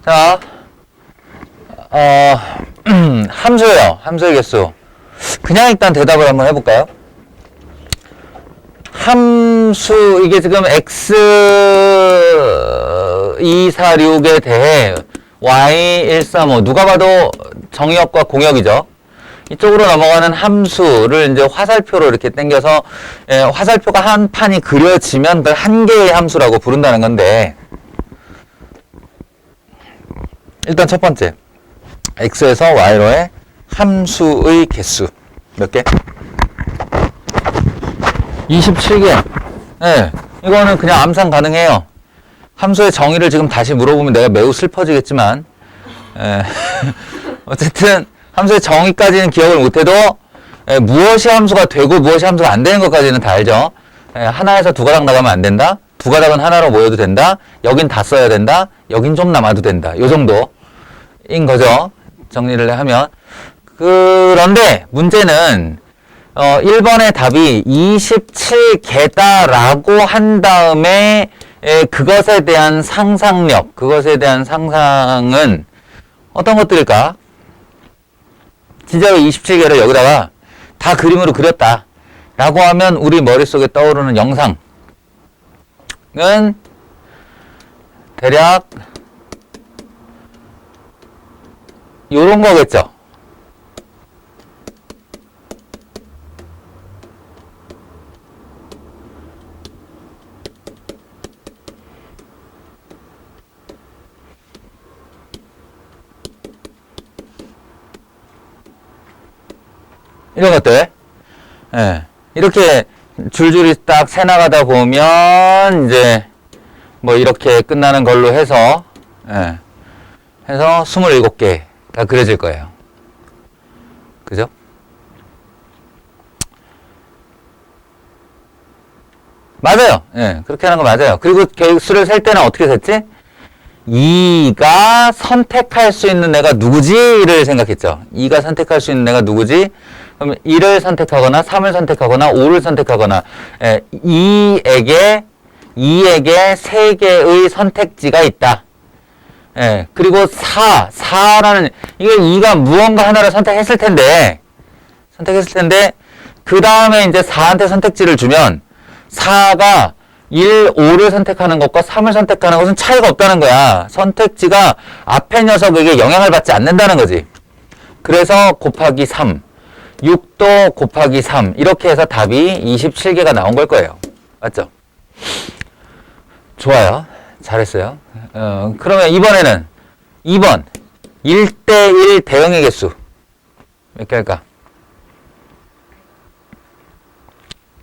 자, 함수예요. 함수의 개수. 그냥 일단 대답을 한번 해볼까요? 함수, 이게 지금 x246에 대해 y135, 누가 봐도 정의역과 공역이죠. 이쪽으로 넘어가는 함수를 이제 화살표로 이렇게 당겨서, 화살표가 한 판이 그려지면 그 한 개의 함수라고 부른다는 건데, 일단 첫 번째. x에서 y로의 함수의 개수. 몇 개? 27개. 네, 이거는 그냥 암산 가능해요. 함수의 정의를 지금 다시 물어보면 내가 매우 슬퍼지겠지만, 어쨌든 함수의 정의까지는 기억을 못해도 무엇이 함수가 되고 무엇이 함수가 안 되는 것까지는 다 알죠. 하나에서 두 가닥 나가면 안 된다. 두 가닥은 하나로 모여도 된다. 여긴 다 써야 된다. 여긴 좀 남아도 된다. 요 정도인 거죠. 정리를 하면. 그런데 문제는 1번의 답이 27개다라고 한 다음에 그것에 대한 상상력, 그것에 대한 상상은 어떤 것들일까? 진짜로 27개를 여기다가 다 그림으로 그렸다 라고 하면 우리 머릿속에 떠오르는 영상은 대략 요런 거겠죠. 이런 것들. 예. 이렇게 줄줄이 딱 새 나가다 보면 이제 뭐 이렇게 끝나는 걸로 해서 해서 27개가 그려질 거예요. 그죠? 맞아요. 예. 그렇게 하는 거 맞아요. 그리고 개수를 셀 때는 어떻게 셌지? 2가 선택할 수 있는 애가 누구지를 생각했죠. 2가 선택할 수 있는 애가 누구지? 그럼 1을 선택하거나 3을 선택하거나 5를 선택하거나 2에게 3개의 선택지가 있다. 그리고 4라는 이게 2가 무언가 하나를 선택했을 텐데 그 다음에 이제 4한테 선택지를 주면 4가 1, 5를 선택하는 것과 3을 선택하는 것은 차이가 없다는 거야. 선택지가 앞에 녀석에게 영향을 받지 않는다는 거지. 그래서 곱하기 3, 6도 곱하기 3 이렇게 해서 답이 27개가 나온 걸 거예요. 맞죠? 좋아요. 잘했어요. 그러면 이번에는 2번 1대1 대응의 개수 몇 개 할까?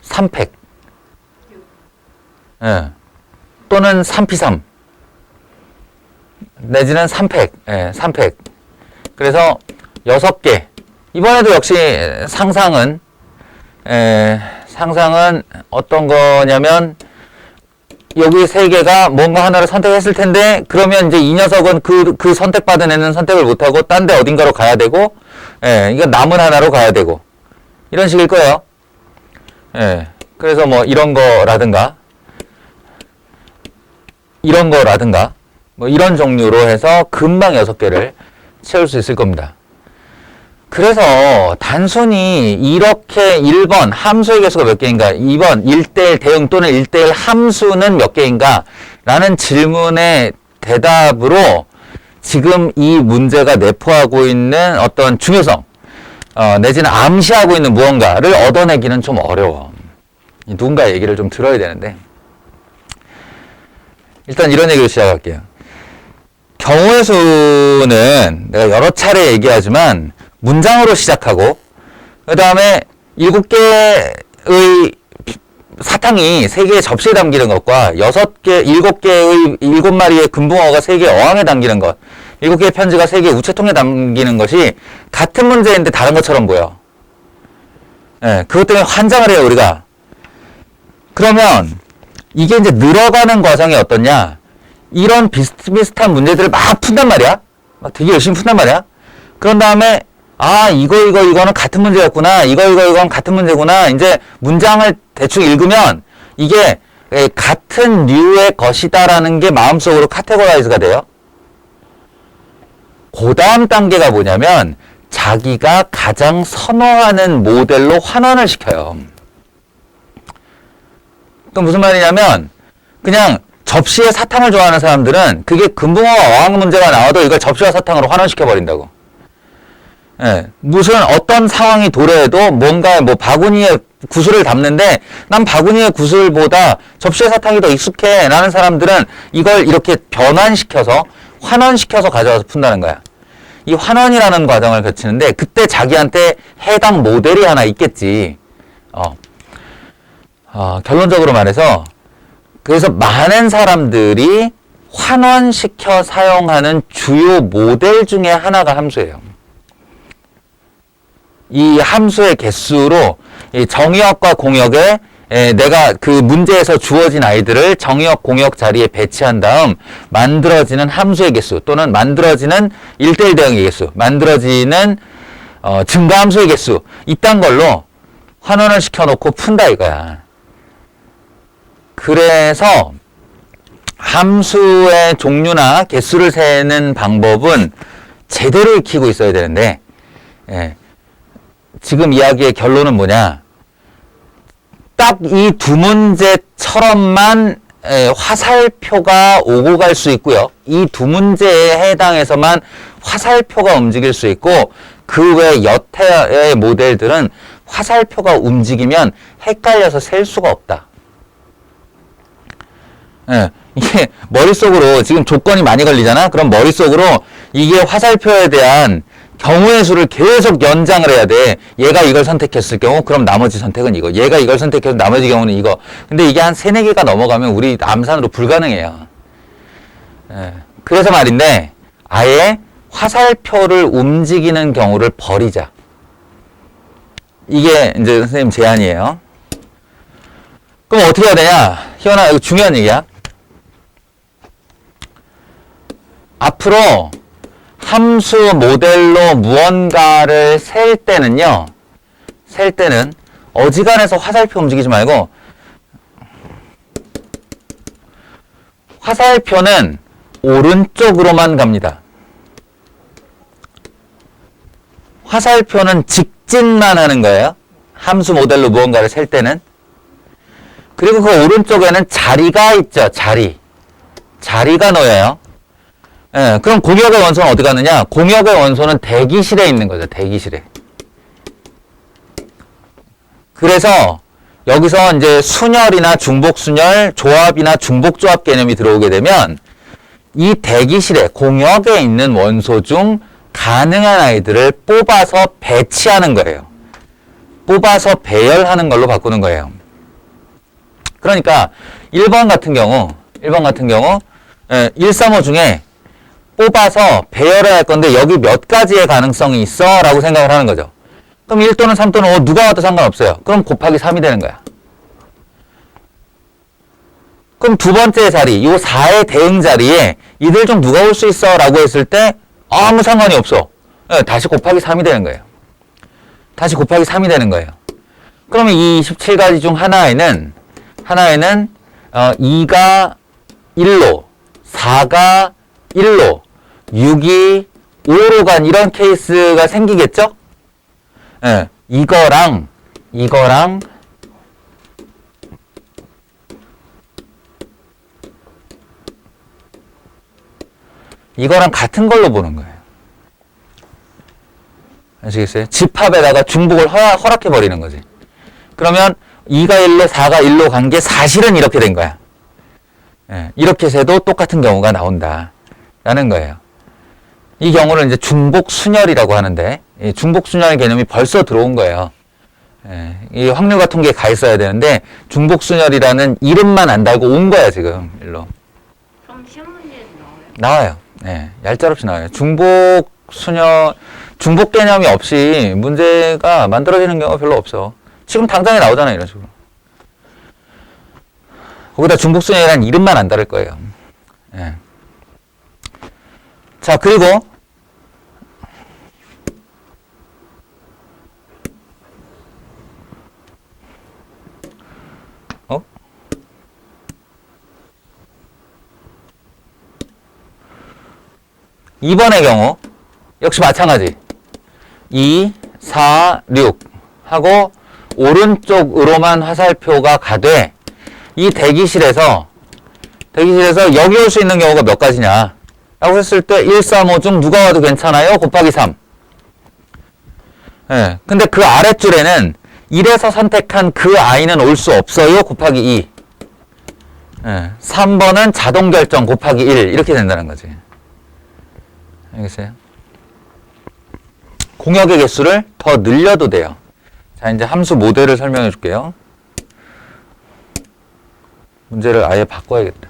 3팩 또는 3p3 내지는 3팩, 예, 3팩. 그래서 6개. 이번에도 역시 상상은 어떤 거냐면, 여기 3개가 뭔가 하나를 선택했을 텐데, 그러면 이제 이 녀석은 그 선택받은 애는 선택을 못하고, 딴 데 어딘가로 가야 되고, 예, 이거 남은 하나로 가야 되고, 이런 식일 거예요. 예, 그래서 뭐 이런 거라든가, 뭐 이런 종류로 해서 금방 6개를 채울 수 있을 겁니다. 그래서 단순히 이렇게 1번 함수의 개수가 몇 개인가, 2번 1대1 대응 또는 1대1 함수는 몇 개인가 라는 질문의 대답으로 지금 이 문제가 내포하고 있는 어떤 중요성, 내지는 암시하고 있는 무언가를 얻어내기는 좀 어려워. 누군가 얘기를 좀 들어야 되는데, 일단 이런 얘기로 시작할게요. 경우의 수는 내가 여러 차례 얘기하지만 문장으로 시작하고, 그 다음에 7개의 사탕이 3개의 접시에 담기는 것과 7마리의 금붕어가 3개의 어항에 담기는 것, 7개의 편지가 3개의 우체통에 담기는 것이 같은 문제인데 다른 것처럼 보여. 예, 그것 때문에 환장을 해요, 우리가. 그러면 이게 이제 늘어가는 과정이 어떻냐? 이런 비슷비슷한 문제들을 막 푼단 말이야. 막 되게 열심히 푼단 말이야. 그런 다음에 이거는 같은 문제였구나. 이건 같은 문제구나. 이제 문장을 대충 읽으면 이게 같은 류의 것이다라는 게 마음속으로 카테고라이즈가 돼요. 그 다음 단계가 뭐냐면 자기가 가장 선호하는 모델로 환원을 시켜요. 그럼 무슨 말이냐면 그냥 접시에 사탕을 좋아하는 사람들은 그게 금붕어와 어항 문제가 나와도 이걸 접시와 사탕으로 환원시켜버린다고. 예, 무슨 어떤 상황이 도래해도 뭔가 뭐 바구니에 구슬을 담는데 난 바구니에 구슬보다 접시에 사탕이 더 익숙해 라는 사람들은 이걸 이렇게 변환시켜서 환원시켜서 가져와서 푼다는 거야. 이 환원이라는 과정을 거치는데 그때 자기한테 해당 모델이 하나 있겠지. 결론적으로 말해서 그래서 많은 사람들이 환원시켜 사용하는 주요 모델 중에 하나가 함수예요. 이 함수의 개수로 이 정의역과 공역에 내가 그 문제에서 주어진 아이들을 정의역, 공역 자리에 배치한 다음 만들어지는 함수의 개수 또는 만들어지는 1대1 대응의 개수, 만들어지는 증가함수의 개수 이딴 걸로 환원을 시켜놓고 푼다 이거야. 그래서 함수의 종류나 개수를 세는 방법은 제대로 익히고 있어야 되는데 지금 이야기의 결론은 뭐냐? 딱 이 두 문제처럼만 화살표가 오고 갈 수 있고요. 이 두 문제에 해당해서만 화살표가 움직일 수 있고 그 외 여태의 모델들은 화살표가 움직이면 헷갈려서 셀 수가 없다. 이게 머릿속으로 지금 조건이 많이 걸리잖아? 그럼 머릿속으로 이게 화살표에 대한 경우의 수를 계속 연장을 해야 돼. 얘가 이걸 선택했을 경우 그럼 나머지 선택은 이거. 얘가 이걸 선택해서 나머지 경우는 이거. 근데 이게 한 3-4개가 넘어가면 우리 암산으로 불가능해요. 그래서 말인데 아예 화살표를 움직이는 경우를 버리자. 이게 이제 선생님 제안이에요. 그럼 어떻게 해야 되냐? 희원아, 이거 중요한 얘기야. 앞으로 함수 모델로 무언가를 셀 때는 어지간해서 화살표 움직이지 말고 화살표는 오른쪽으로만 갑니다. 화살표는 직진만 하는 거예요. 함수 모델로 무언가를 셀 때는. 그리고 그 오른쪽에는 자리가 있죠. 자리가 놓여요. 그럼 공역의 원소는 어디 가느냐? 공역의 원소는 대기실에 있는 거죠. 대기실에. 그래서 여기서 이제 순열이나 중복순열, 조합이나 중복조합 개념이 들어오게 되면 이 대기실에 공역에 있는 원소 중 가능한 아이들을 뽑아서 배치하는 거예요. 뽑아서 배열하는 걸로 바꾸는 거예요. 그러니까 1번 같은 경우 135 중에 뽑아서 배열을 할 건데 여기 몇 가지의 가능성이 있어 라고 생각을 하는 거죠. 그럼 1 또는 3 또는 5 누가 와도 상관없어요. 그럼 곱하기 3이 되는 거야. 그럼 두 번째 자리, 이 4의 대응 자리에 이들 중 누가 올 수 있어 라고 했을 때 아무 상관이 없어. 네, 다시 곱하기 3이 되는 거예요. 다시 곱하기 3이 되는 거예요. 그러면 이 27가지 중 하나에는 2가 1로, 4가 1로, 6이 5로 간 이런 케이스가 생기겠죠? 예, 이거랑 같은 걸로 보는 거예요. 아시겠어요? 집합에다가 중복을 허락해 버리는 거지. 그러면 2가 1로 4가 1로 간 게 사실은 이렇게 된 거야. 예, 이렇게 해도 똑같은 경우가 나온다 라는 거예요. 이 경우를 이제 중복순열이라고 하는데, 이 중복순열 개념이 벌써 들어온 거예요. 예, 이 확률과 통계에 가 있어야 되는데 중복순열이라는 이름만 안 달고 온 거야 지금 일로. 그럼 시험 문제에도 나와요? 나와요. 예, 얄짤없이 나와요. 중복순열, 중복 개념이 없이 문제가 만들어지는 경우가 별로 없어. 지금 당장에 나오잖아요 이런 식으로. 거기다 중복순열이라는 이름만 안 다를 거예요. 예. 자, 그리고 이번의 경우 역시 마찬가지. 2, 4, 6 하고 오른쪽으로만 화살표가 가되 이 대기실에서 여기 올 수 있는 경우가 몇 가지냐 라고 했을 때 1, 3, 5 중 누가 와도 괜찮아요? 곱하기 3. 예, 근데 그 아랫줄에는 1에서 선택한 그 아이는 올 수 없어요? 곱하기 2. 예, 3번은 자동 결정 곱하기 1 이렇게 된다는 거지. 알겠어요? 공역의 개수를 더 늘려도 돼요. 자, 이제 함수 모델을 설명해 줄게요. 문제를 아예 바꿔야겠다.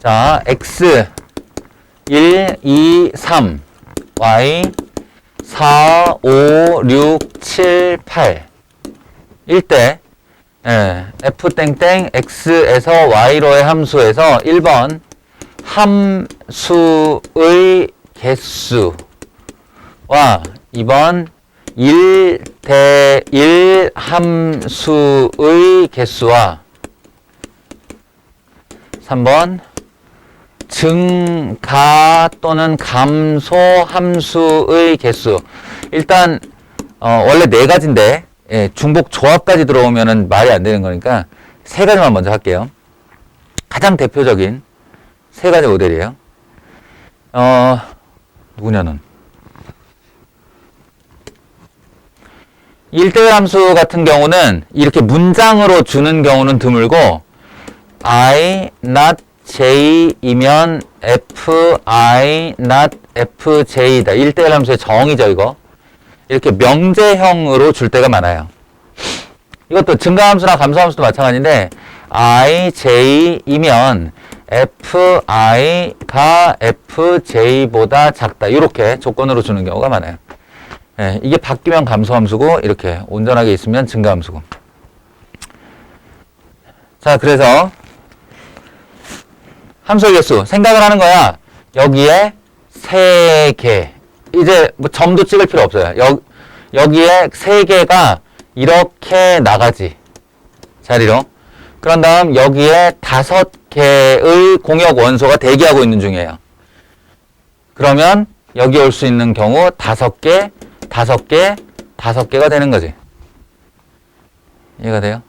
자, x 1, 2, 3, y 4, 5, 6, 7, 8 일 때 f 땡땡 x에서 y로의 함수에서 1번 함수의 개수와 2번 1대1 함수의 개수와 3번 증가 또는 감소 함수의 개수. 일단 원래 네 가지인데 중복 조합까지 들어오면은 말이 안 되는 거니까 세 가지만 먼저 할게요. 가장 대표적인 세 가지 모델이에요. 누구냐는 1대1 함수 같은 경우는 이렇게 문장으로 주는 경우는 드물고 I not J이면 Fi not Fj다. 1대1 함수의 정의죠 이거. 이렇게 명제형으로 줄 때가 많아요. 이것도 증가함수나 감소함수도 마찬가지인데 I, J이면 Fi가 Fj보다 작다. 이렇게 조건으로 주는 경우가 많아요. 예, 이게 바뀌면 감소함수고 이렇게 온전하게 있으면 증가함수고. 자, 그래서 함수의 개수 생각을 하는 거야. 여기에 3개. 이제 뭐 점도 찍을 필요 없어요. 여기에 3개가 이렇게 나가지. 자리로. 그런 다음 여기에 5개의 공역 원소가 대기하고 있는 중이에요. 그러면 여기 올 수 있는 경우 5개, 5개, 5개가 되는 거지. 이해가 돼요?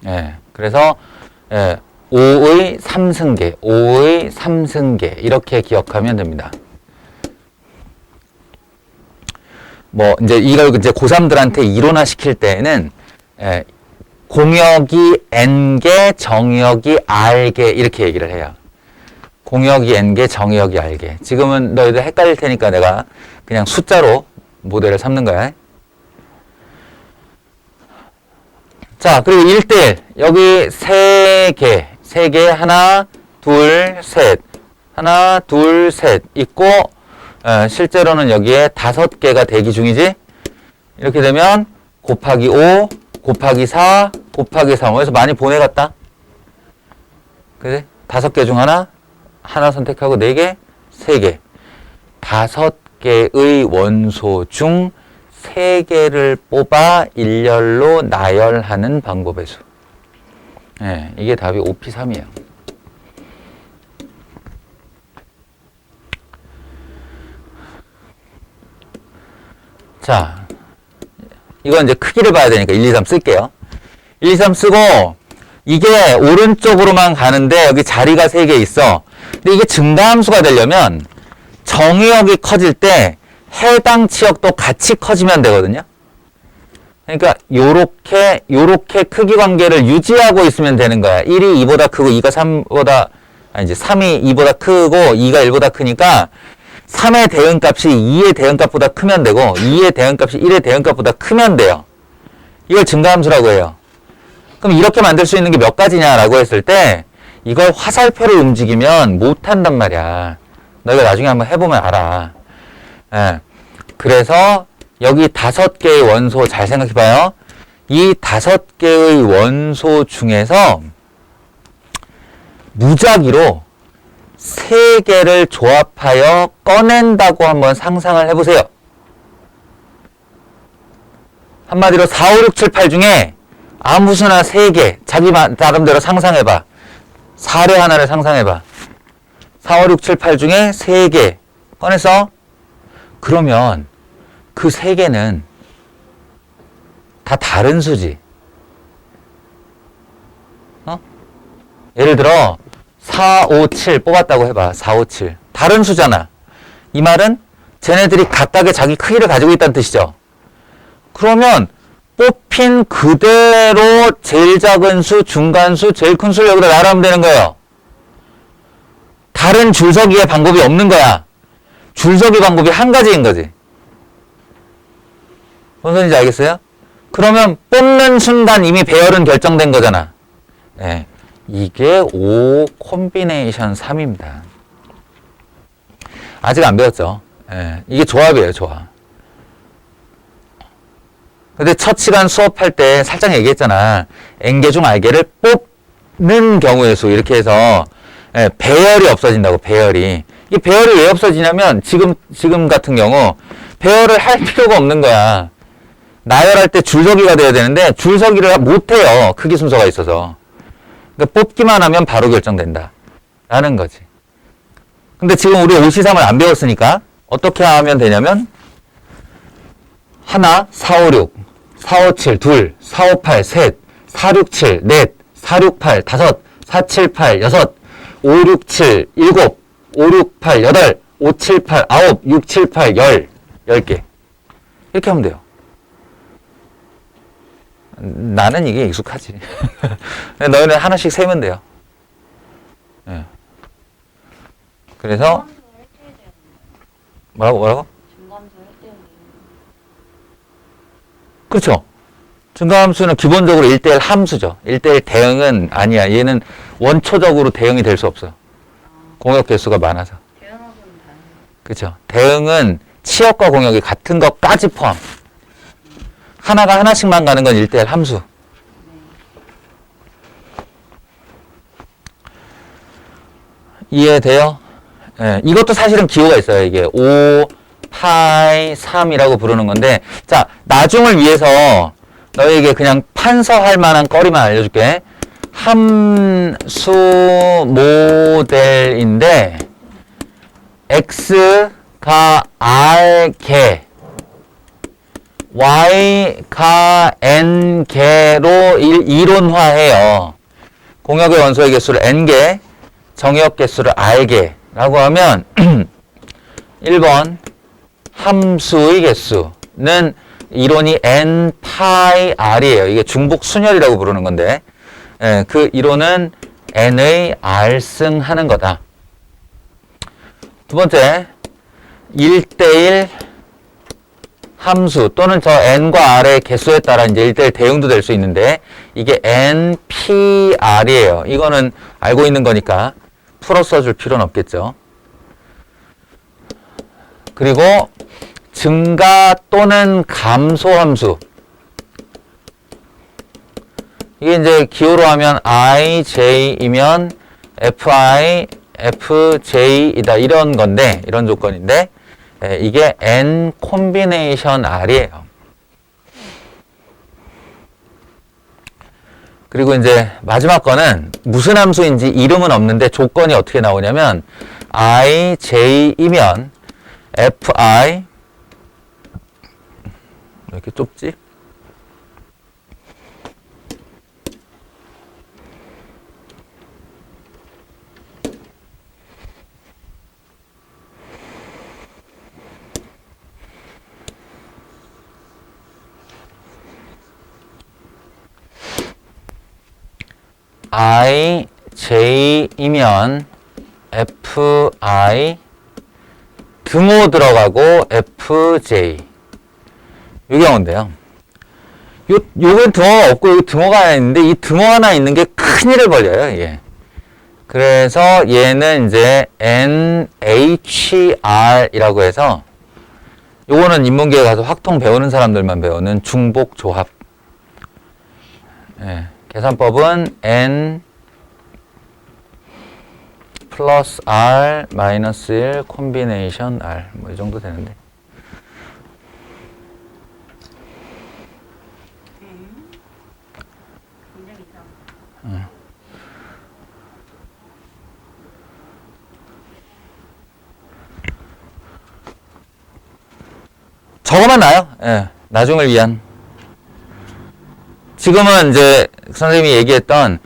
예. 그래서 5의 3승계, 5의 3승계 이렇게 기억하면 됩니다. 뭐 이제 이걸 이제 고3들한테 이론화 시킬 때에는 공역이 n개, 정역이 r개 이렇게 얘기를 해요. 공역이 n개, 정역이 r개. 지금은 너희들 헷갈릴 테니까 내가 그냥 숫자로 모델을 삼는 거야. 자, 그리고 1대1. 여기 3개. 3개. 하나, 둘, 셋. 하나, 둘, 셋. 있고, 실제로는 여기에 5개가 대기 중이지? 이렇게 되면, 곱하기 5, 곱하기 4, 곱하기 3. 그래서 많이 보내갔다. 그지? 5개 중 하나, 하나 선택하고 4개, 3개. 5개의 원소 중 3개를 뽑아 일렬로 나열하는 방법의 수. 네, 이게 답이 5P3이에요. 자, 이건 이제 크기를 봐야 되니까 1, 2, 3 쓸게요. 1, 2, 3 쓰고, 이게 오른쪽으로만 가는데 여기 자리가 3개 있어. 근데 이게 증가함수가 되려면 정의역이 커질 때 해당 치역도 같이 커지면 되거든요. 그러니까 요렇게 크기 관계를 유지하고 있으면 되는 거야. 1이 2보다 크고 2가 3보다 아니지 3이 2보다 크고 2가 1보다 크니까 3의 대응값이 2의 대응값보다 크면 되고 2의 대응값이 1의 대응값보다 크면 돼요. 이걸 증가함수라고 해요. 그럼 이렇게 만들 수 있는 게 몇 가지냐라고 했을 때 이걸 화살표를 움직이면 못한단 말이야. 너희가 나중에 한번 해보면 알아. 예. 그래서 여기 5개의 원소 잘 생각해봐요. 이 5개의 원소 중에서 무작위로 3개를 조합하여 꺼낸다고 한번 상상을 해보세요. 한마디로 4, 5, 6, 7, 8 중에 아무 수나 3개, 자기 나름대로 상상해봐. 사례 하나를 상상해봐. 4, 5, 6, 7, 8 중에 3개 꺼냈어? 그러면 그 3개는 다 다른 수지. 예를 들어 4, 5, 7 뽑았다고 해봐. 4, 5, 7. 다른 수잖아. 이 말은 쟤네들이 각각의 자기 크기를 가지고 있다는 뜻이죠. 그러면 뽑힌 그대로 제일 작은 수, 중간 수, 제일 큰 수를 여기다 나열하면 되는 거예요. 다른 줄서기의 방법이 없는 거야. 줄서기 방법이 한 가지인 거지. 뭔 소리인지 알겠어요? 그러면 뽑는 순간 이미 배열은 결정된 거잖아. 네. 이게 5 콤비네이션 3입니다. 아직 안 배웠죠? 네. 이게 조합이에요, 조합. 근데 첫 시간 수업할 때 살짝 얘기했잖아. N개 중 R개를 뽑는 경우의 수. 이렇게 해서 배열이 없어진다고, 배열이. 이 배열이 왜 없어지냐면 지금 같은 경우 배열을 할 필요가 없는 거야. 나열할 때 줄서기가 돼야 되는데 줄서기를 못해요. 크기 순서가 있어서. 그러니까 뽑기만 하면 바로 결정된다. 라는 거지. 근데 지금 우리 5C3을 안 배웠으니까 어떻게 하면 되냐면 하나, 4, 5, 6, 4, 5, 7, 둘, 4, 5, 8, 셋, 4, 6, 7, 넷, 4, 6, 8, 다섯, 4, 7, 8, 여섯, 5, 6, 7, 일곱, 5, 6, 8, 8, 5, 7, 8, 9, 6, 7, 8, 10개. 이렇게 하면 돼요. 나는 이게 익숙하지. 너희는 하나씩 세면 돼요. 네. 그래서 뭐라고? 그렇죠. 증가함수는 기본적으로 1대1 함수죠. 1대1 대응은 아니야. 얘는 원초적으로 대응이 될 수 없어. 공역 개수가 많아서. 그렇죠. 대응은 치역과 공역이 같은 것까지 포함. 하나가 하나씩만 가는 건 1대1 함수. 이해돼요? 예, 이것도 사실은 기호가 있어요. 이게 5, 파이, 3이라고 부르는 건데, 자, 나중을 위해서 너에게 그냥 판서할 만한 거리만 알려줄게. 함수 모델인데, x가 r개, y가 n개로 이론화해요. 공역의 원소의 개수를 n개, 정의역 개수를 r개라고 하면 1번 함수의 개수는 이론이 n 파이 r이에요. 이게 중복 순열이라고 부르는 건데, 그 이론은 n의 r승 하는 거다. 두 번째, 1대1 함수 또는 저 n과 r의 개수에 따라 이제 1대1 대응도 될 수 있는데 이게 NPR이에요. 이거는 알고 있는 거니까 풀어 써줄 필요는 없겠죠. 그리고 증가 또는 감소 함수. 이게 이제 기호로 하면 IJ이면 FI, FJ이다. 이런 건데, 이런 조건인데, 이게 N 콤비네이션 R이에요. 그리고 이제 마지막 거는 무슨 함수인지 이름은 없는데 조건이 어떻게 나오냐면 IJ이면 FI 왜 이렇게 좁지? IJ이면 FI 등호 들어가고 FJ 이 경우인데요. 요건 등호가 없고 여기 등호가 하나 있는데 이 등호 하나 있는 게 큰일을 벌려요. 이게. 그래서 얘는 이제 NHR이라고 해서 요거는 인문계에 가서 확통 배우는 사람들만 배우는 중복 조합. 예. 계산법은 N 플러스 R 마이너스 1 콤비네이션 R 뭐 이 정도 되는데 굉장히 이상. 저거만 나요. 예. 나중을 위한. 지금은 이제 선생님이 얘기했던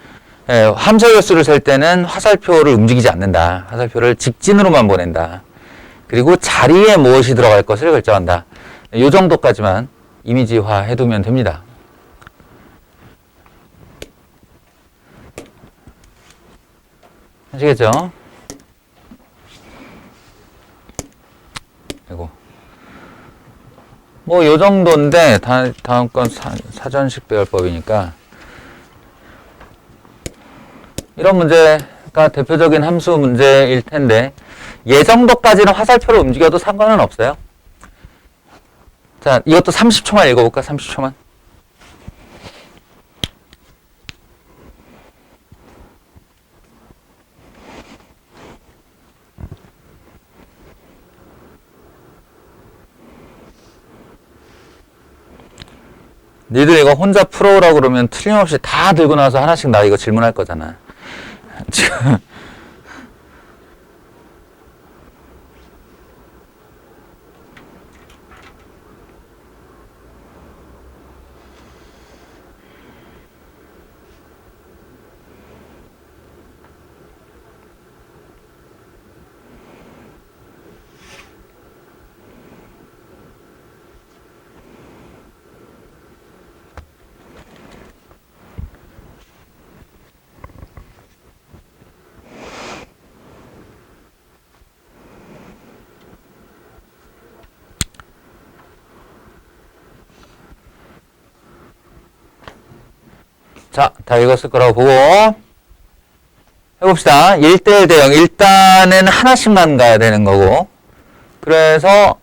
함수의 수를 셀 때는 화살표를 움직이지 않는다. 화살표를 직진으로만 보낸다. 그리고 자리에 무엇이 들어갈 것을 결정한다. 이 정도까지만 이미지화 해두면 됩니다. 아시겠죠? 이거 뭐 요 정도인데 다음 건 사전식 배열법이니까 이런 문제가 대표적인 함수 문제일 텐데 얘 정도까지는 화살표를 움직여도 상관은 없어요. 자, 이것도 30초만 읽어볼까? 30초만. 니들 이거 혼자 풀어오라고 그러면 틀림없이 다 들고 나서 하나씩 나 이거 질문할 거잖아. 지금. 자, 다 읽었을 거라고 보고 해봅시다. 1대1 대 0. 일단은 하나씩만 가야 되는 거고 그래서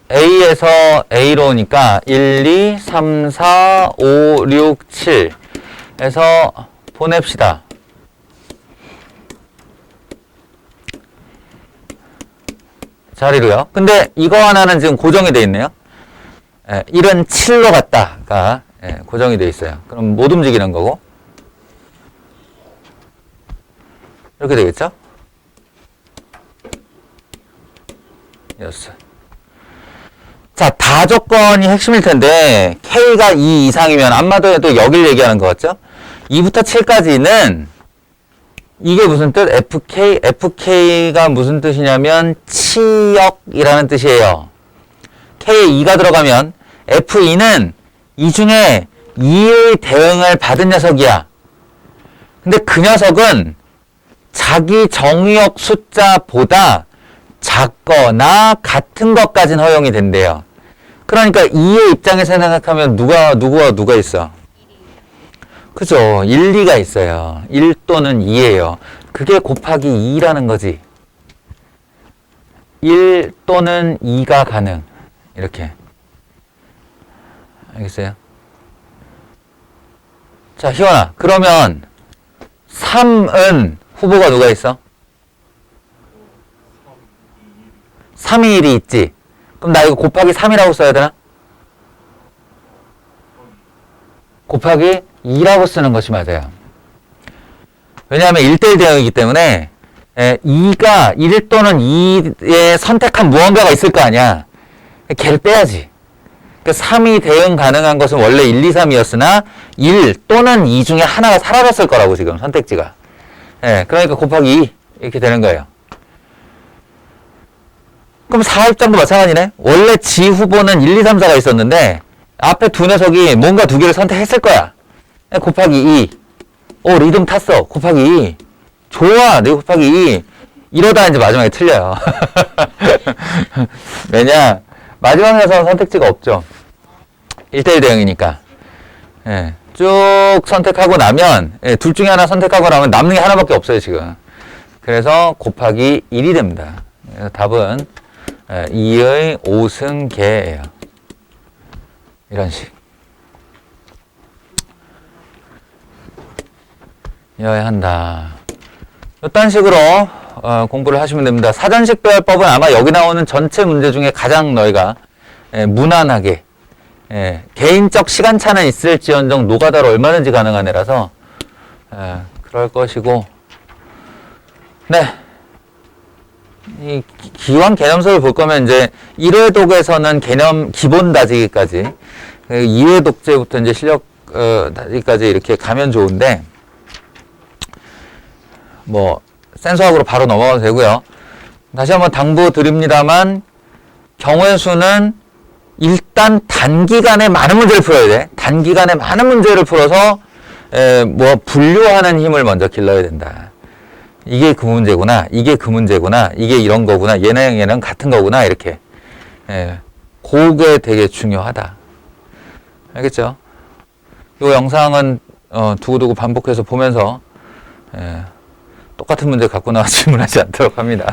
A에서 A로 오니까 1, 2, 3, 4, 5, 6, 7 해서 보냅시다. 자리로요. 근데 이거 하나는 지금 고정이 돼 있네요. 1은 7로 갔다가 고정이 돼 있어요. 그럼 못 움직이는 거고 이렇게 되겠죠? 자, 다 조건이 핵심일 텐데 K가 2 이상이면 안마도에도 여길 얘기하는 거 같죠? 2부터 7까지는 이게 무슨 뜻? FK가 무슨 뜻이냐면 치역이라는 뜻이에요. K에 2가 들어가면 F2는 이 중에 2의 대응을 받은 녀석이야. 근데 그 녀석은 자기 정의역 숫자보다 작거나 같은 것까지는 허용이 된대요. 그러니까 2의 입장에서 생각하면 누가 있어? 그죠. 1, 2가 있어요. 1 또는 2예요. 그게 곱하기 2라는 거지. 1 또는 2가 가능. 이렇게. 알겠어요? 자, 희원아. 그러면 3은 후보가 누가 있어? 3, 2, 1이 있지. 그럼 나 이거 곱하기 3이라고 써야 되나? 곱하기 2라고 쓰는 것이 맞아요. 왜냐하면 1대1 대응이기 때문에 2가 1 또는 2에 선택한 무언가가 있을 거 아니야. 걔를 빼야지. 그러니까 3이 대응 가능한 것은 원래 1, 2, 3이었으나 1 또는 2 중에 하나가 사라졌을 거라고 지금 선택지가. 그러니까 곱하기 2 이렇게 되는 거예요. 그럼 4 입장도 마찬가지네. 원래 지 후보는 1, 2, 3, 4가 있었는데 앞에 두 녀석이 뭔가 두 개를 선택했을 거야. 곱하기 2. 리듬 탔어. 곱하기 2. 좋아. 내 곱하기 2. 이러다 이제 마지막에 틀려요. 왜냐? 마지막 녀석은 선택지가 없죠. 1대1 대응이니까. 쭉 선택하고 나면, 둘 중에 하나 선택하고 나면 남는 게 하나밖에 없어요, 지금. 그래서 곱하기 1이 됩니다. 그래서 답은 2의 5승계예요. 이런 식. 이어야 한다. 이딴 식으로 공부를 하시면 됩니다. 사전식별법은 아마 여기 나오는 전체 문제 중에 가장 너희가 무난하게 개인적 시간차는 있을지언정 노가다로 얼마든지 가능한 애라서 그럴 것이고, 네. 이 기왕 개념서를 볼 거면 이제 1회 독에서는 개념 기본 다지기까지, 2회 독제부터 이제 실력 다지기까지 이렇게 가면 좋은데, 뭐 센서학으로 바로 넘어가도 되고요. 다시 한번 당부드립니다만 경우의 수는 일단 단기간에 많은 문제를 풀어야 돼. 단기간에 많은 문제를 풀어서 뭐 분류하는 힘을 먼저 길러야 된다. 이게 그 문제구나. 이게 그 문제구나. 이게 이런 거구나. 얘는 같은 거구나. 이렇게. 그게 되게 중요하다. 알겠죠? 이 영상은 두고두고 반복해서 보면서 똑같은 문제 갖고 나와 질문하지 않도록 합니다.